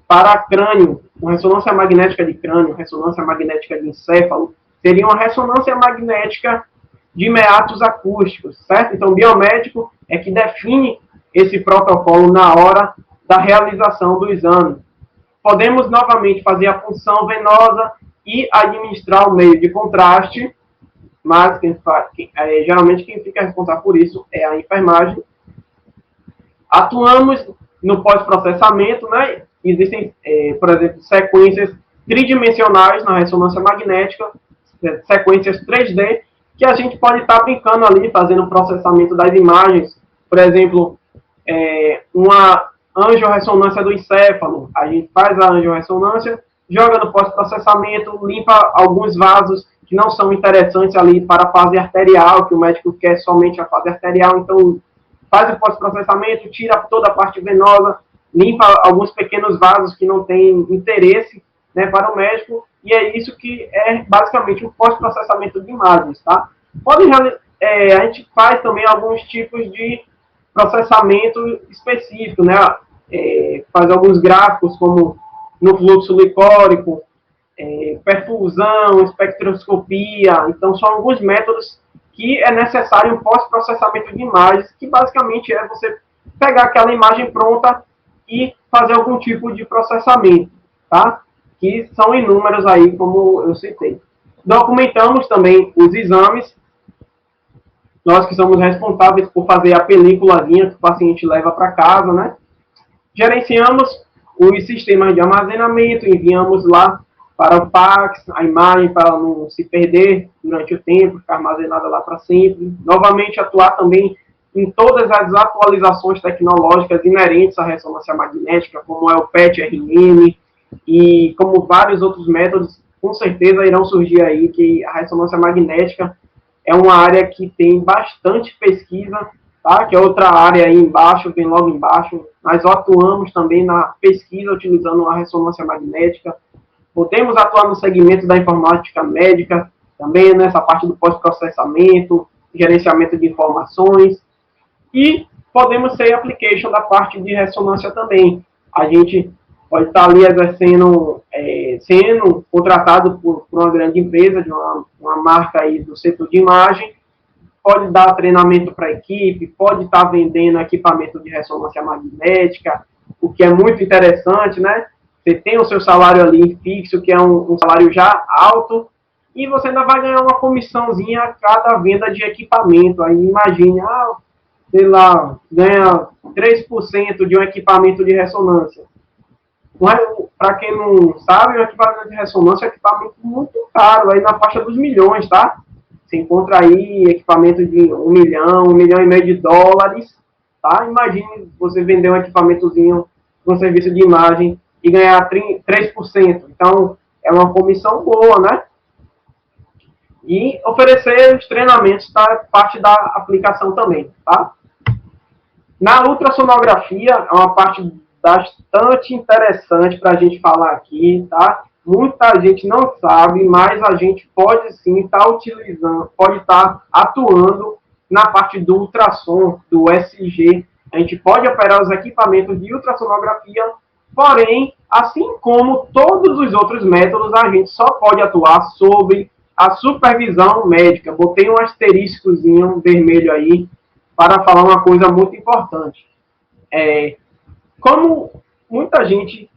para crânio, uma ressonância magnética de crânio, ressonância magnética de encéfalo, seria uma ressonância magnética de meatos acústicos, certo? Então, o biomédico é que define esse protocolo na hora da realização do exame. Podemos novamente fazer a punção venosa e administrar o meio de contraste, mas geralmente quem fica responsável por isso é a enfermagem. Atuamos no pós-processamento, né? Existem, por exemplo, sequências tridimensionais na ressonância magnética, sequências 3D, que a gente pode estar brincando ali, fazendo o processamento das imagens. Por exemplo, uma angiorressonância do encéfalo. A gente faz a angiorressonância, joga no pós-processamento, limpa alguns vasos que não são interessantes ali para a fase arterial, que o médico quer somente a fase arterial. Então, faz o pós-processamento, tira toda a parte venosa, limpa alguns pequenos vasos que não têm interesse, né, para o médico, e é isso que é basicamente o pós-processamento de imagens, tá? A gente faz também alguns tipos de processamento específico, né? Faz alguns gráficos, como no fluxo licórico, perfusão, espectroscopia. Então, são alguns métodos que é necessário um pós-processamento de imagens, que basicamente é você pegar aquela imagem pronta e fazer algum tipo de processamento, tá? Que são inúmeros aí, como eu citei. Documentamos também os exames, nós que somos responsáveis por fazer a películazinha que o paciente leva para casa, né? Gerenciamos os sistemas de armazenamento, enviamos lá para o Pax, a imagem para não se perder durante o tempo, ficar armazenada lá para sempre. Novamente, atuar também em todas as atualizações tecnológicas inerentes à ressonância magnética, como é o PET-RN e como vários outros métodos, com certeza irão surgir aí, que a ressonância magnética é uma área que tem bastante pesquisa, tá? Que é outra área aí embaixo, vem logo embaixo. Nós atuamos também na pesquisa utilizando a ressonância magnética. Podemos atuar no segmento da informática médica, também nessa parte do pós-processamento, gerenciamento de informações, e podemos ser application da parte de ressonância também. A gente pode estar ali exercendo, sendo contratado por uma grande empresa, de uma marca aí do setor de imagem, pode dar treinamento para a equipe, pode estar vendendo equipamento de ressonância magnética, o que é muito interessante, né? Você tem o seu salário ali fixo, que é um salário já alto, e você ainda vai ganhar uma comissãozinha a cada venda de equipamento. Aí imagine, sei lá, ganha 3% de um equipamento de ressonância. Para quem não sabe, o equipamento de ressonância é um equipamento muito caro, aí na faixa dos milhões, tá? Você encontra aí equipamento de 1 milhão, 1,5 milhão de dólares, tá? Imagine você vender um equipamentozinho com um serviço de imagem e ganhar 3%. Então, é uma comissão boa, né? E oferecer os treinamentos da parte da aplicação também, tá? Na ultrassonografia, é uma parte bastante interessante para a gente falar aqui, tá? Muita gente não sabe, mas a gente pode sim estar utilizando, pode estar atuando na parte do ultrassom, do USG. A gente pode operar os equipamentos de ultrassonografia, porém, assim como todos os outros métodos, a gente só pode atuar sobre a supervisão médica. Botei um asteriscozinho vermelho aí para falar uma coisa muito importante. Como muita gente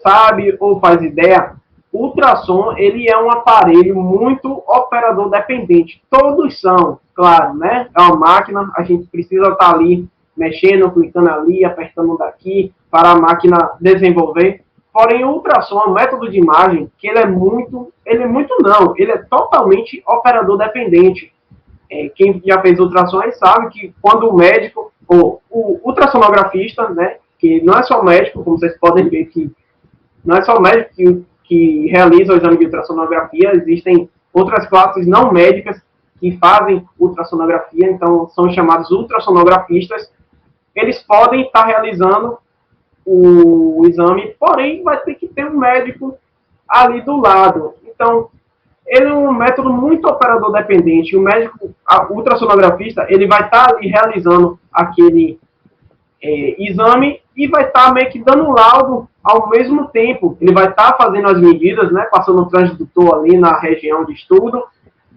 sabe ou faz ideia, o ultrassom ele é um aparelho muito operador dependente. Todos são, claro, né? É uma máquina, a gente precisa estar ali mexendo, clicando ali, apertando daqui para a máquina desenvolver. Porém, o ultrassom é um método de imagem que ele é totalmente operador dependente. Quem já fez ultrassom aí sabe que quando o médico, ou o ultrassonografista, né, que não é só médico, como vocês podem ver que não é só o médico que realiza o exame de ultrassonografia, existem outras classes não médicas que fazem ultrassonografia, então são chamados ultrassonografistas. Eles podem estar realizando o exame, porém vai ter que ter um médico ali do lado. Então, ele é um método muito operador dependente. O médico, o ultrassonografista, ele vai estar ali realizando aquele exame e vai estar meio que dando laudo ao mesmo tempo. Ele vai estar fazendo as medidas, né, passando o transdutor ali na região de estudo,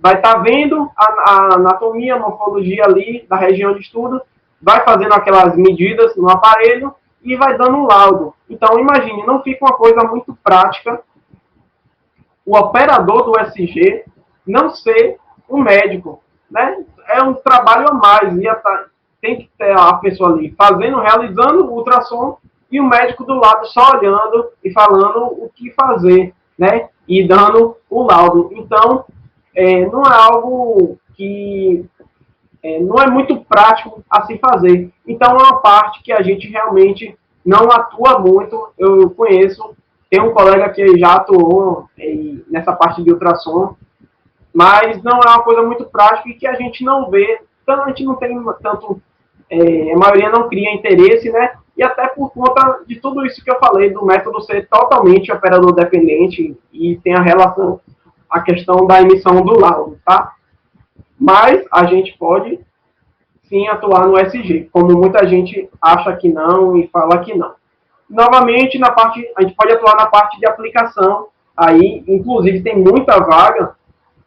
vai estar vendo a anatomia, a morfologia ali da região de estudo, vai fazendo aquelas medidas no aparelho e vai dando um laudo. Então, imagine, não fica uma coisa muito prática o operador do USG não ser um médico, né? É um trabalho a mais. Tem que ter a pessoa ali realizando o ultrassom e o médico do lado só olhando e falando o que fazer, né? E dando o laudo. Então, não é algo que não é muito prático a se fazer. Então, é uma parte que a gente realmente não atua muito. Eu conheço, tem um colega que já atuou nessa parte de ultrassom, mas não é uma coisa muito prática e que a gente não vê, então a gente não tem tanto, a maioria não cria interesse, né? E até por conta de tudo isso que eu falei, do método ser totalmente operador dependente e tem a questão da emissão do laudo, tá? Mas a gente pode sim atuar no SG, como muita gente acha que não e fala que não. Novamente, a gente pode atuar na parte de aplicação, aí, inclusive, tem muita vaga.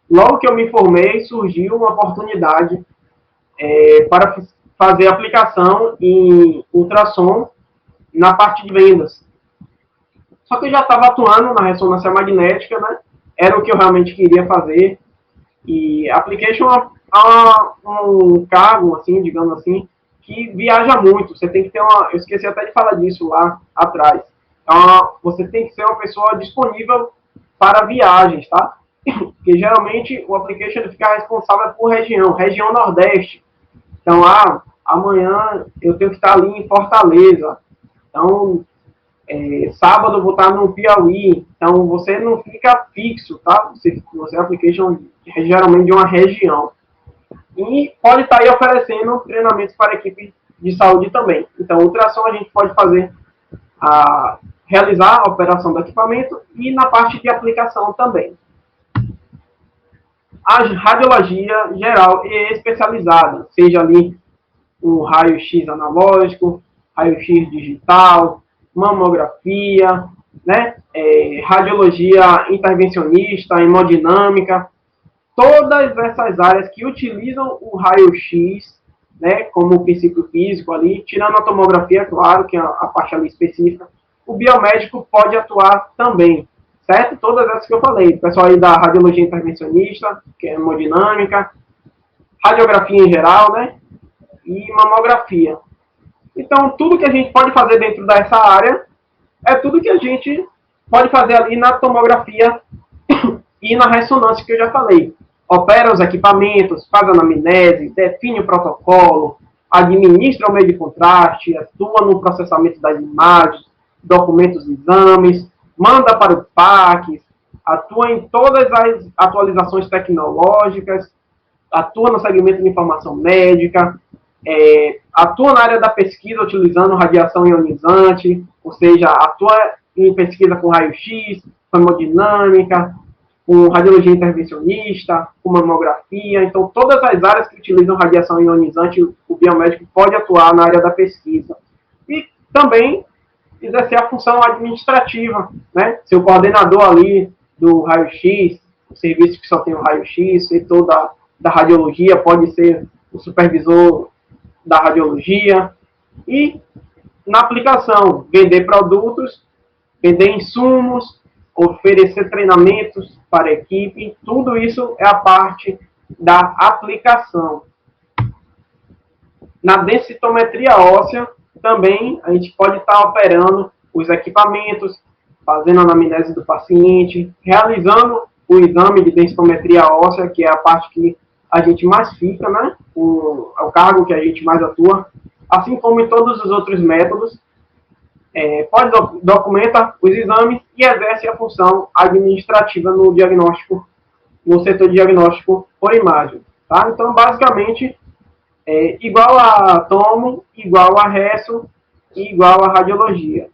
Logo que eu me formei, surgiu uma oportunidade para fazer aplicação em ultrassom na parte de vendas. Só que eu já estava atuando na ressonância magnética, né? Era o que eu realmente queria fazer. E application é um cargo, assim, digamos assim, que viaja muito. Você tem que ter eu esqueci até de falar disso lá atrás. Então, você tem que ser uma pessoa disponível para viagens, tá? Porque geralmente o application ele fica responsável por região Nordeste. Então, amanhã eu tenho que estar ali em Fortaleza. Então, sábado eu vou estar no Piauí. Então, você não fica fixo, tá? Você é application geralmente de uma região. E pode estar aí oferecendo treinamentos para a equipe de saúde também. Então, ultrassom a gente pode fazer, realizar a operação do equipamento e na parte de aplicação também. A radiologia geral e especializada, seja ali um raio-x analógico, raio-x digital, mamografia, né? Radiologia intervencionista, hemodinâmica, todas essas áreas que utilizam o raio-x, né, como princípio físico ali, tirando a tomografia, claro, que é a parte ali específica, o biomédico pode atuar também, certo? Todas essas que eu falei, o pessoal aí da radiologia intervencionista, que é hemodinâmica, radiografia em geral, né, e mamografia. Então, tudo que a gente pode fazer dentro dessa área é tudo que a gente pode fazer ali na tomografia e na ressonância que eu já falei. Opera os equipamentos, faz a anamnese, define o protocolo, administra o meio de contraste, atua no processamento das imagens, documenta os exames, manda para o PACS, atua em todas as atualizações tecnológicas, atua no segmento de informação médica, atua na área da pesquisa utilizando radiação ionizante, ou seja, atua em pesquisa com raio-x, com hemodinâmica, com radiologia intervencionista, com mamografia. Então, todas as áreas que utilizam radiação ionizante, o biomédico pode atuar na área da pesquisa. E também exercer a função administrativa, né? Ser o coordenador ali do raio-x, o serviço que só tem o raio-x, setor da radiologia, pode ser o supervisor da radiologia. E, na aplicação, vender produtos, vender insumos, oferecer treinamentos para a equipe, tudo isso é a parte da aplicação. Na densitometria óssea, também a gente pode estar operando os equipamentos, fazendo a anamnese do paciente, realizando o exame de densitometria óssea, que é a parte que a gente mais fica, né? É o cargo que a gente mais atua, assim como em todos os outros métodos. Documenta os exames e exerce a função administrativa no diagnóstico, no setor de diagnóstico por imagem. Tá? Então, basicamente, igual a tomo, igual a resto e igual a radiologia.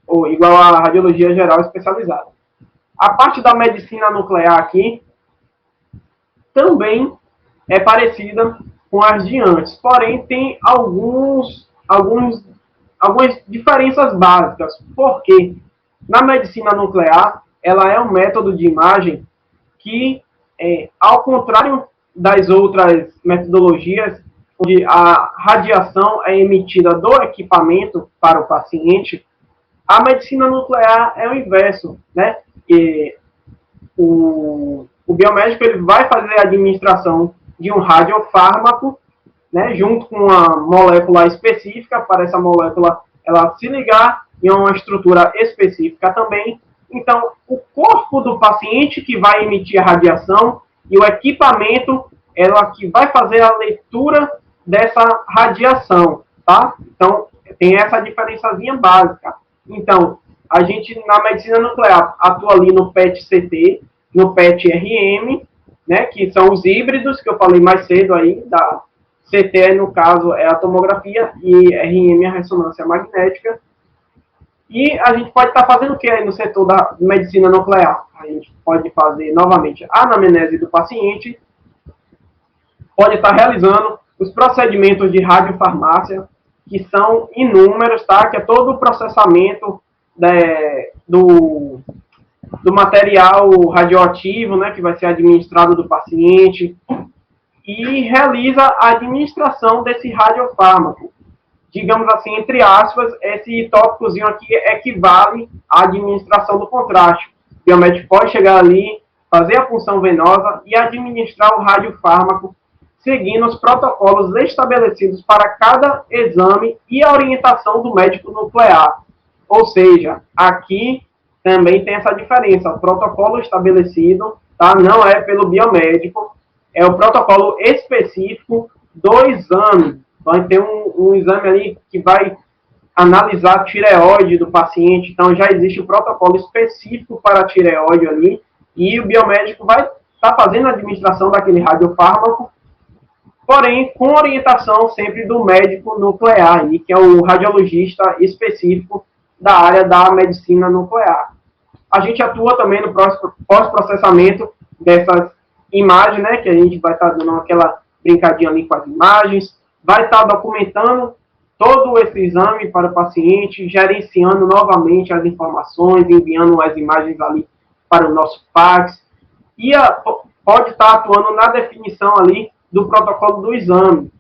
Ou igual a radiologia geral especializada. A parte da medicina nuclear aqui também é parecida com as de antes, porém tem algumas diferenças básicas, porque na medicina nuclear, ela é um método de imagem que, ao contrário das outras metodologias, onde a radiação é emitida do equipamento para o paciente, a medicina nuclear é o inverso, né? O biomédico ele vai fazer a administração de um radiofármaco, né, junto com uma molécula específica, para essa molécula ela se ligar em uma estrutura específica também. Então, o corpo do paciente que vai emitir a radiação e o equipamento ela que vai fazer a leitura dessa radiação, tá? Então, tem essa diferençazinha básica. Então, a gente na medicina nuclear atua ali no PET-CT, no PET-RM, né, que são os híbridos que eu falei mais cedo aí, da CT, no caso, é a tomografia, e RM é a ressonância magnética. E a gente pode estar fazendo o que aí no setor da medicina nuclear? A gente pode fazer, novamente, a anamnese do paciente, pode estar realizando os procedimentos de radiofarmácia, que são inúmeros, tá? Que é todo o processamento do material radioativo, né, que vai ser administrado do paciente, e realiza a administração desse radiofármaco. Digamos assim, entre aspas, esse tópicozinho aqui equivale à administração do contraste. O biomédico pode chegar ali, fazer a punção venosa e administrar o radiofármaco, seguindo os protocolos estabelecidos para cada exame e a orientação do médico nuclear. Ou seja, aqui também tem essa diferença. O protocolo estabelecido, tá, não é pelo biomédico, é o protocolo específico do exame. Vai ter um exame ali que vai analisar a tireoide do paciente, então já existe um protocolo específico para a tireoide ali, e o biomédico vai estar fazendo a administração daquele radiofármaco, porém com orientação sempre do médico nuclear, aí, que é o radiologista específico da área da medicina nuclear. A gente atua também no pós-processamento dessas imagens, né, que a gente vai estar dando aquela brincadinha ali com as imagens, vai estar documentando todo esse exame para o paciente, gerenciando novamente as informações, enviando as imagens ali para o nosso fax, e pode estar atuando na definição ali do protocolo do exame.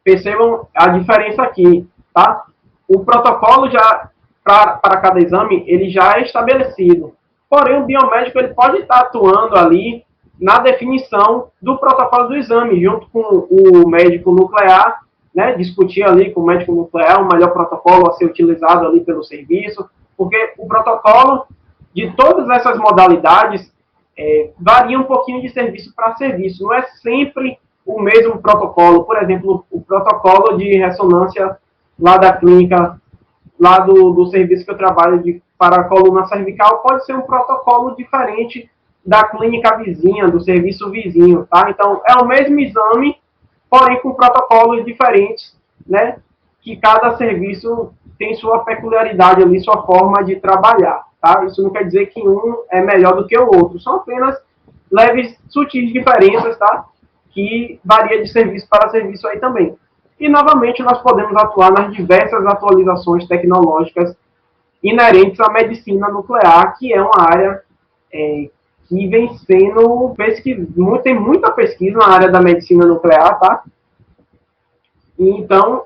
Percebam a diferença aqui, tá? O protocolo já para cada exame, ele já é estabelecido. Porém, o biomédico ele pode estar atuando ali na definição do protocolo do exame, junto com o médico nuclear, né, discutir ali com o médico nuclear o melhor protocolo a ser utilizado ali pelo serviço, porque o protocolo de todas essas modalidades varia um pouquinho de serviço para serviço, não é sempre o mesmo protocolo. Por exemplo, o protocolo de ressonância lá da clínica, lá do serviço que eu trabalho para a coluna cervical, pode ser um protocolo diferente da clínica vizinha, do serviço vizinho, tá? Então, é o mesmo exame, porém com protocolos diferentes, né? Que cada serviço tem sua peculiaridade ali, sua forma de trabalhar, tá? Isso não quer dizer que um é melhor do que o outro, são apenas leves, sutis diferenças, tá? Que varia de serviço para serviço aí também. E, novamente, nós podemos atuar nas diversas atualizações tecnológicas inerentes à medicina nuclear, que é uma área que vem sendo pesquisada, tem muita pesquisa na área da medicina nuclear, tá? E, então,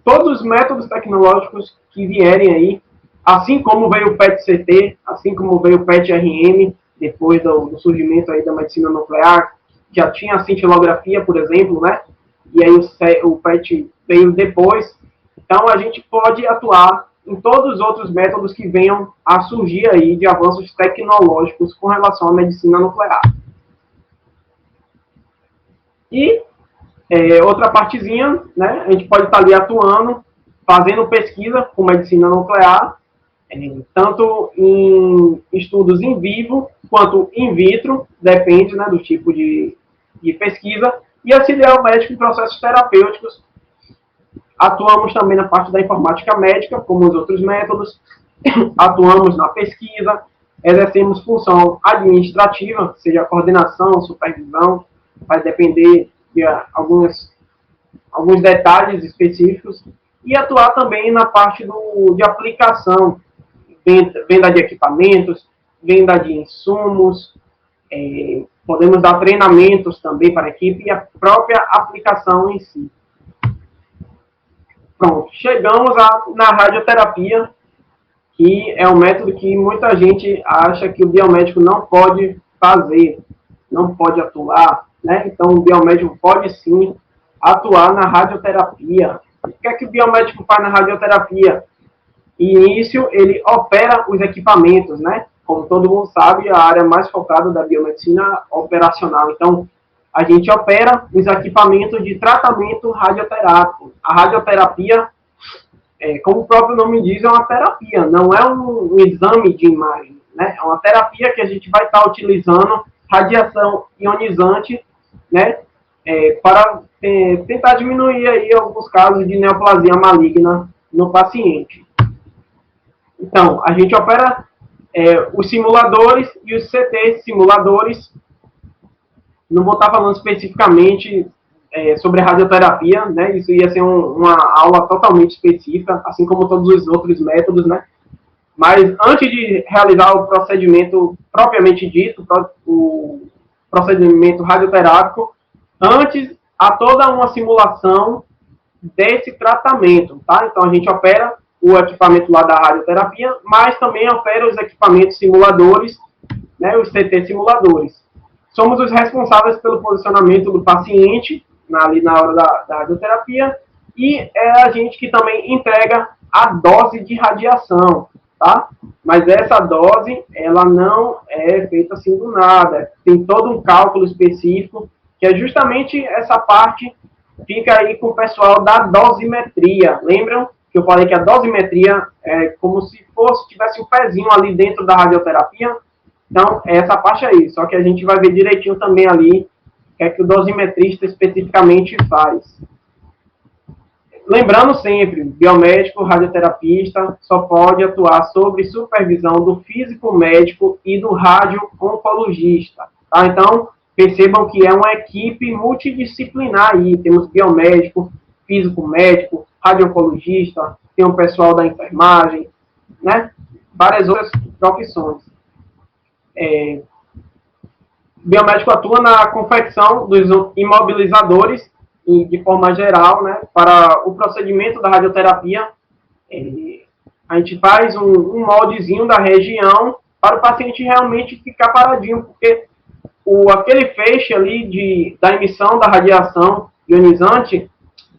todos os métodos tecnológicos que vierem aí, assim como veio o PET-CT, assim como veio o PET-RM, depois do surgimento aí da medicina nuclear, já tinha a cintilografia, por exemplo, né? E aí o PET veio depois. Então, a gente pode atuar em todos os outros métodos que venham a surgir aí de avanços tecnológicos com relação à medicina nuclear. E outra partezinha, né? A gente pode estar ali atuando, fazendo pesquisa com medicina nuclear, tanto em estudos in vivo quanto in vitro, depende, né, do tipo de pesquisa, e auxiliar o médico em processos terapêuticos. Atuamos também na parte da informática médica, como os outros métodos, atuamos na pesquisa, exercemos função administrativa, seja coordenação, supervisão, vai depender de alguns detalhes específicos, e atuar também na parte de aplicação, venda de equipamentos, venda de insumos, podemos dar treinamentos também para a equipe e a própria aplicação em si. Pronto, chegamos na radioterapia, que é um método que muita gente acha que o biomédico não pode fazer, não pode atuar, né? Então, o biomédico pode sim atuar na radioterapia. O que é que o biomédico faz na radioterapia? Início, ele opera os equipamentos, né? Como todo mundo sabe, a área mais focada da biomedicina operacional. Então, a gente opera os equipamentos de tratamento radioterápico. A radioterapia, como o próprio nome diz, é uma terapia, não é um exame de imagem, né? É uma terapia que a gente vai estar utilizando radiação ionizante, né? Para tentar diminuir aí alguns casos de neoplasia maligna no paciente. Então, a gente opera os simuladores e os CT simuladores. Não vou estar falando especificamente sobre radioterapia, né? Isso ia ser uma aula totalmente específica, assim como todos os outros métodos, né? Mas antes de realizar o procedimento propriamente dito, o procedimento radioterápico, antes há toda uma simulação desse tratamento, tá? Então a gente opera o equipamento lá da radioterapia, mas também opera os equipamentos simuladores, né, os CT simuladores. Somos os responsáveis pelo posicionamento do paciente ali na hora da radioterapia, e é a gente que também entrega a dose de radiação. tá? Mas essa dose, ela não é feita assim do nada. Tem todo um cálculo específico, que é justamente essa parte, fica aí com o pessoal da dosimetria. Lembram que eu falei que a dosimetria é como se tivesse um pezinho ali dentro da radioterapia? Então, é essa parte aí. Só que a gente vai ver direitinho também ali o que é que o dosimetrista especificamente faz. Lembrando sempre, biomédico, radioterapista só pode atuar sob supervisão do físico médico e do radio-oncologista. Tá? Então, percebam que é uma equipe multidisciplinar aí. Temos biomédico, físico médico, radio-oncologista, tem o pessoal da enfermagem, né? Várias outras profissões. Biomédico atua na confecção dos imobilizadores de forma geral, né, para o procedimento da radioterapia. A gente faz um moldezinho da região para o paciente realmente ficar paradinho, porque aquele feixe ali da emissão da radiação ionizante,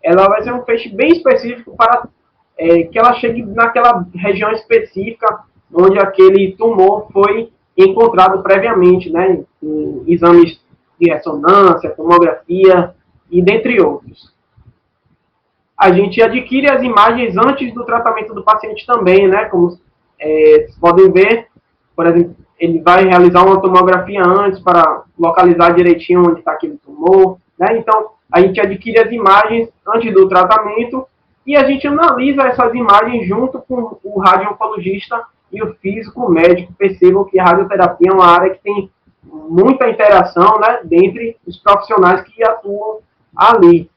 ela vai ser um feixe bem específico para que ela chegue naquela região específica onde aquele tumor foi encontrado previamente, né, em exames de ressonância, tomografia, e dentre outros. A gente adquire as imagens antes do tratamento do paciente também, né? Como vocês podem ver, por exemplo, ele vai realizar uma tomografia antes para localizar direitinho onde está aquele tumor, né? Então, a gente adquire as imagens antes do tratamento e a gente analisa essas imagens junto com o radio-oncologista e o físico médico. Percebam que a radioterapia é uma área que tem muita interação, né, dentre os profissionais que atuam ali.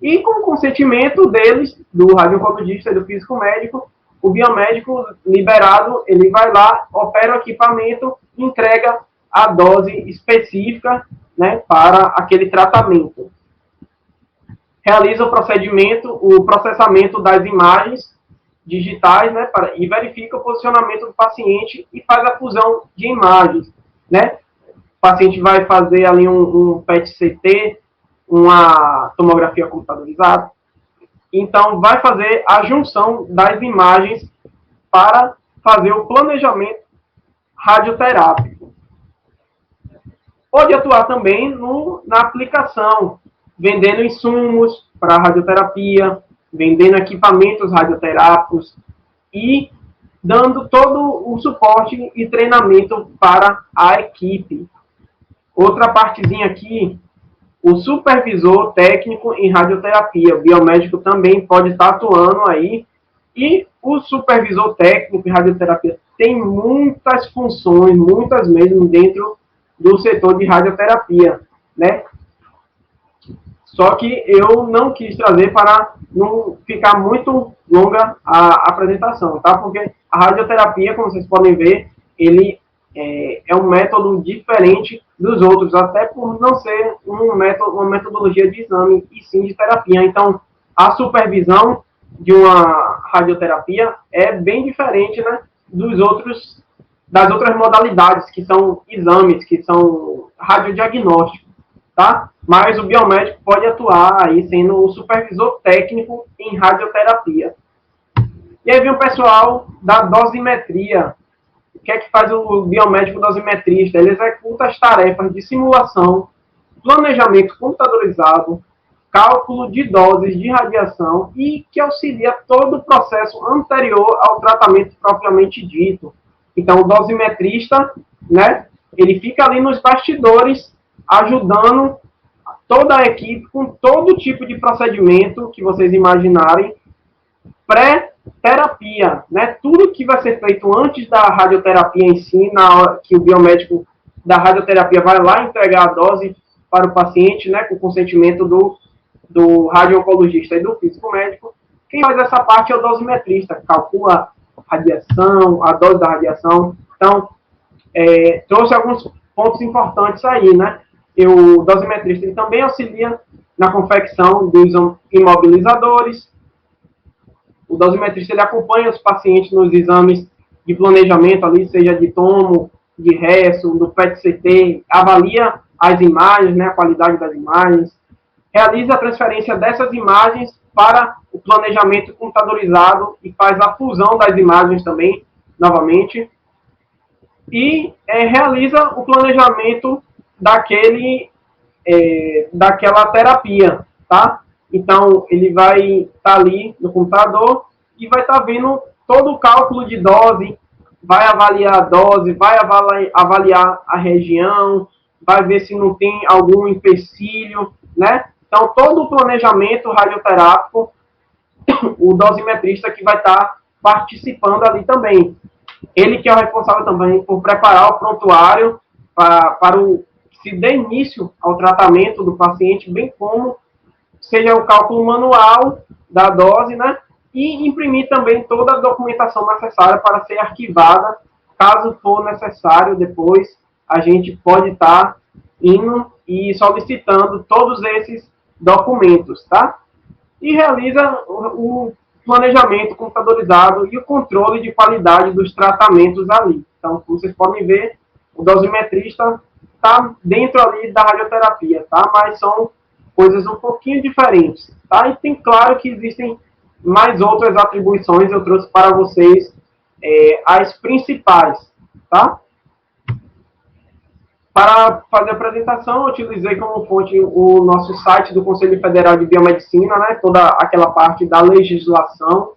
E com o consentimento deles, do radio-oncologista e do físico médico, o biomédico liberado, ele vai lá, opera o equipamento, entrega a dose específica, né, para aquele tratamento. Realiza o processamento das imagens digitais, né, e verifica o posicionamento do paciente e faz a fusão de imagens, né. O paciente vai fazer ali um PET-CT, uma tomografia computadorizada. Então, vai fazer a junção das imagens para fazer o planejamento radioterápico. Pode atuar também na aplicação, vendendo insumos para radioterapia, vendendo equipamentos radioterápicos e dando todo o suporte e treinamento para a equipe. Outra partezinha aqui, o supervisor técnico em radioterapia. O biomédico também pode estar atuando aí. E o supervisor técnico em radioterapia tem muitas funções, muitas mesmo, dentro do setor de radioterapia, né? Só que eu não quis trazer para não ficar muito longa a apresentação, tá? Porque a radioterapia, como vocês podem ver, ele é um método diferente dos outros, até por não ser uma metodologia de exame, e sim de terapia. Então, a supervisão de uma radioterapia é bem diferente, né, das outras modalidades, que são exames, que são radiodiagnósticos, tá? Mas o biomédico pode atuar aí sendo o supervisor técnico em radioterapia. E aí vem o pessoal da dosimetria. O que é que faz o biomédico dosimetrista? Ele executa as tarefas de simulação, planejamento computadorizado, cálculo de doses de radiação e que auxilia todo o processo anterior ao tratamento propriamente dito. Então, o dosimetrista, né, ele fica ali nos bastidores, ajudando toda a equipe com todo tipo de procedimento que vocês imaginarem, pré-terapia, né? Tudo que vai ser feito antes da radioterapia em si, na hora que o biomédico da radioterapia vai lá entregar a dose para o paciente, né, com o consentimento do radio-oncologista e do físico médico. Quem faz essa parte é o dosimetrista, calcula a radiação, a dose da radiação. Então, trouxe alguns pontos importantes aí, né? O dosimetrista ele também auxilia na confecção dos imobilizadores. O dosimetrista ele acompanha os pacientes nos exames de planejamento ali, seja de tomo, de resto, do PET-CT, avalia as imagens, né, a qualidade das imagens, realiza a transferência dessas imagens para o planejamento computadorizado e faz a fusão das imagens também novamente, e realiza o planejamento daquela terapia, tá? Então, ele vai estar ali no computador e vai estar vendo todo o cálculo de dose, vai avaliar a dose, vai avaliar a região, vai ver se não tem algum empecilho, né? Então, todo o planejamento radioterápico, o dosimetrista que vai estar participando ali também. Ele que é o responsável também por preparar o prontuário para se dê início ao tratamento do paciente, bem como seja o cálculo manual da dose, né? E imprimir também toda a documentação necessária para ser arquivada. Caso for necessário, depois a gente pode estar indo e solicitando todos esses documentos, tá? E realiza o planejamento computadorizado e o controle de qualidade dos tratamentos ali. Então, como vocês podem ver, o dosimetrista está dentro ali da radioterapia, tá? Mas são coisas um pouquinho diferentes, tá? E tem claro que existem mais outras atribuições, eu trouxe para vocês as principais, tá? Para fazer a apresentação, eu utilizei como fonte o nosso site do Conselho Federal de Biomedicina, né? Toda aquela parte da legislação,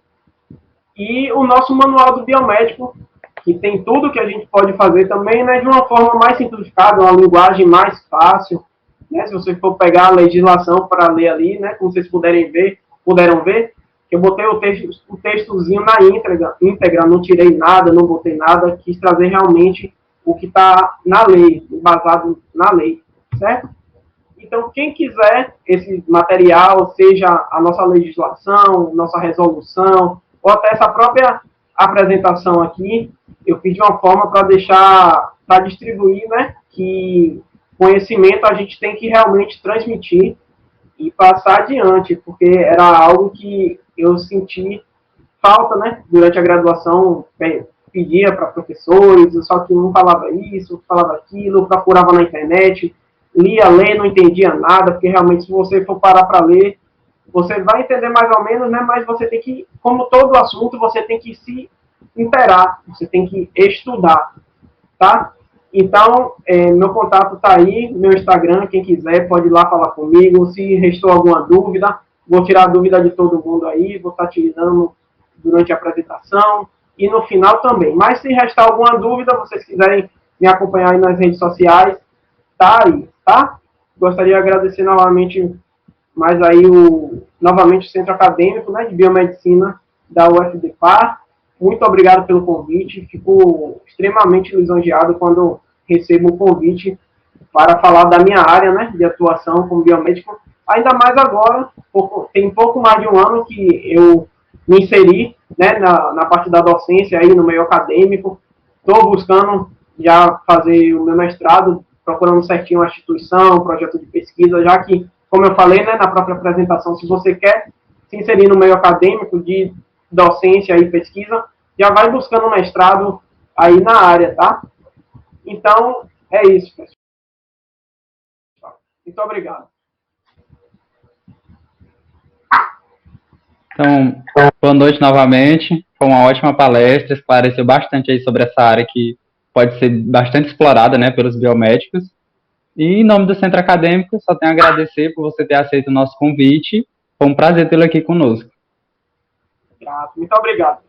e o nosso manual do biomédico, que tem tudo que a gente pode fazer também, né? De uma forma mais simplificada, uma linguagem mais fácil, né? Se você for pegar a legislação para ler ali, né? Como vocês puderam ver, eu botei o textozinho na íntegra, não tirei nada, não botei nada, quis trazer realmente o que está na lei, embasado na lei, certo? Então, quem quiser esse material, seja a nossa legislação, nossa resolução, ou até essa própria apresentação aqui, eu fiz de uma forma para deixar, para distribuir, né, que conhecimento a gente tem que realmente transmitir e passar adiante, porque era algo que eu senti falta, né, durante a graduação, pedia para professores, só que um falava isso, falava aquilo, procurava na internet, lia, não entendia nada, porque realmente se você for parar para ler, você vai entender mais ou menos, né, mas você tem que, como todo assunto, você tem que se interar, você tem que estudar, tá? Então, meu contato está aí, meu Instagram, quem quiser pode ir lá falar comigo, se restou alguma dúvida, vou tirar a dúvida de todo mundo aí, vou estar tirando durante a apresentação, e no final também. Mas se restar alguma dúvida, vocês quiserem me acompanhar aí nas redes sociais, tá aí, tá? Gostaria de agradecer novamente novamente o Centro Acadêmico, né, de Biomedicina da UFDPAR. Muito obrigado pelo convite. Fico extremamente lisonjeado quando recebo o convite para falar da minha área, né, de atuação como biomédico. Ainda mais agora, tem pouco mais de um ano que eu me inseri, né, na parte da docência aí no meio acadêmico. Estou buscando já fazer o meu mestrado, procurando certinho a instituição, um projeto de pesquisa, já que, como eu falei, né, na própria apresentação, se você quer se inserir no meio acadêmico de docência e pesquisa, já vai buscando um mestrado aí na área, tá? Então, é isso, pessoal. Muito obrigado. Então, boa noite novamente. Foi uma ótima palestra, esclareceu bastante aí sobre essa área que pode ser bastante explorada, né, pelos biomédicos. E em nome do Centro Acadêmico, só tenho a agradecer por você ter aceito o nosso convite. Foi um prazer tê-lo aqui conosco. Muito obrigado.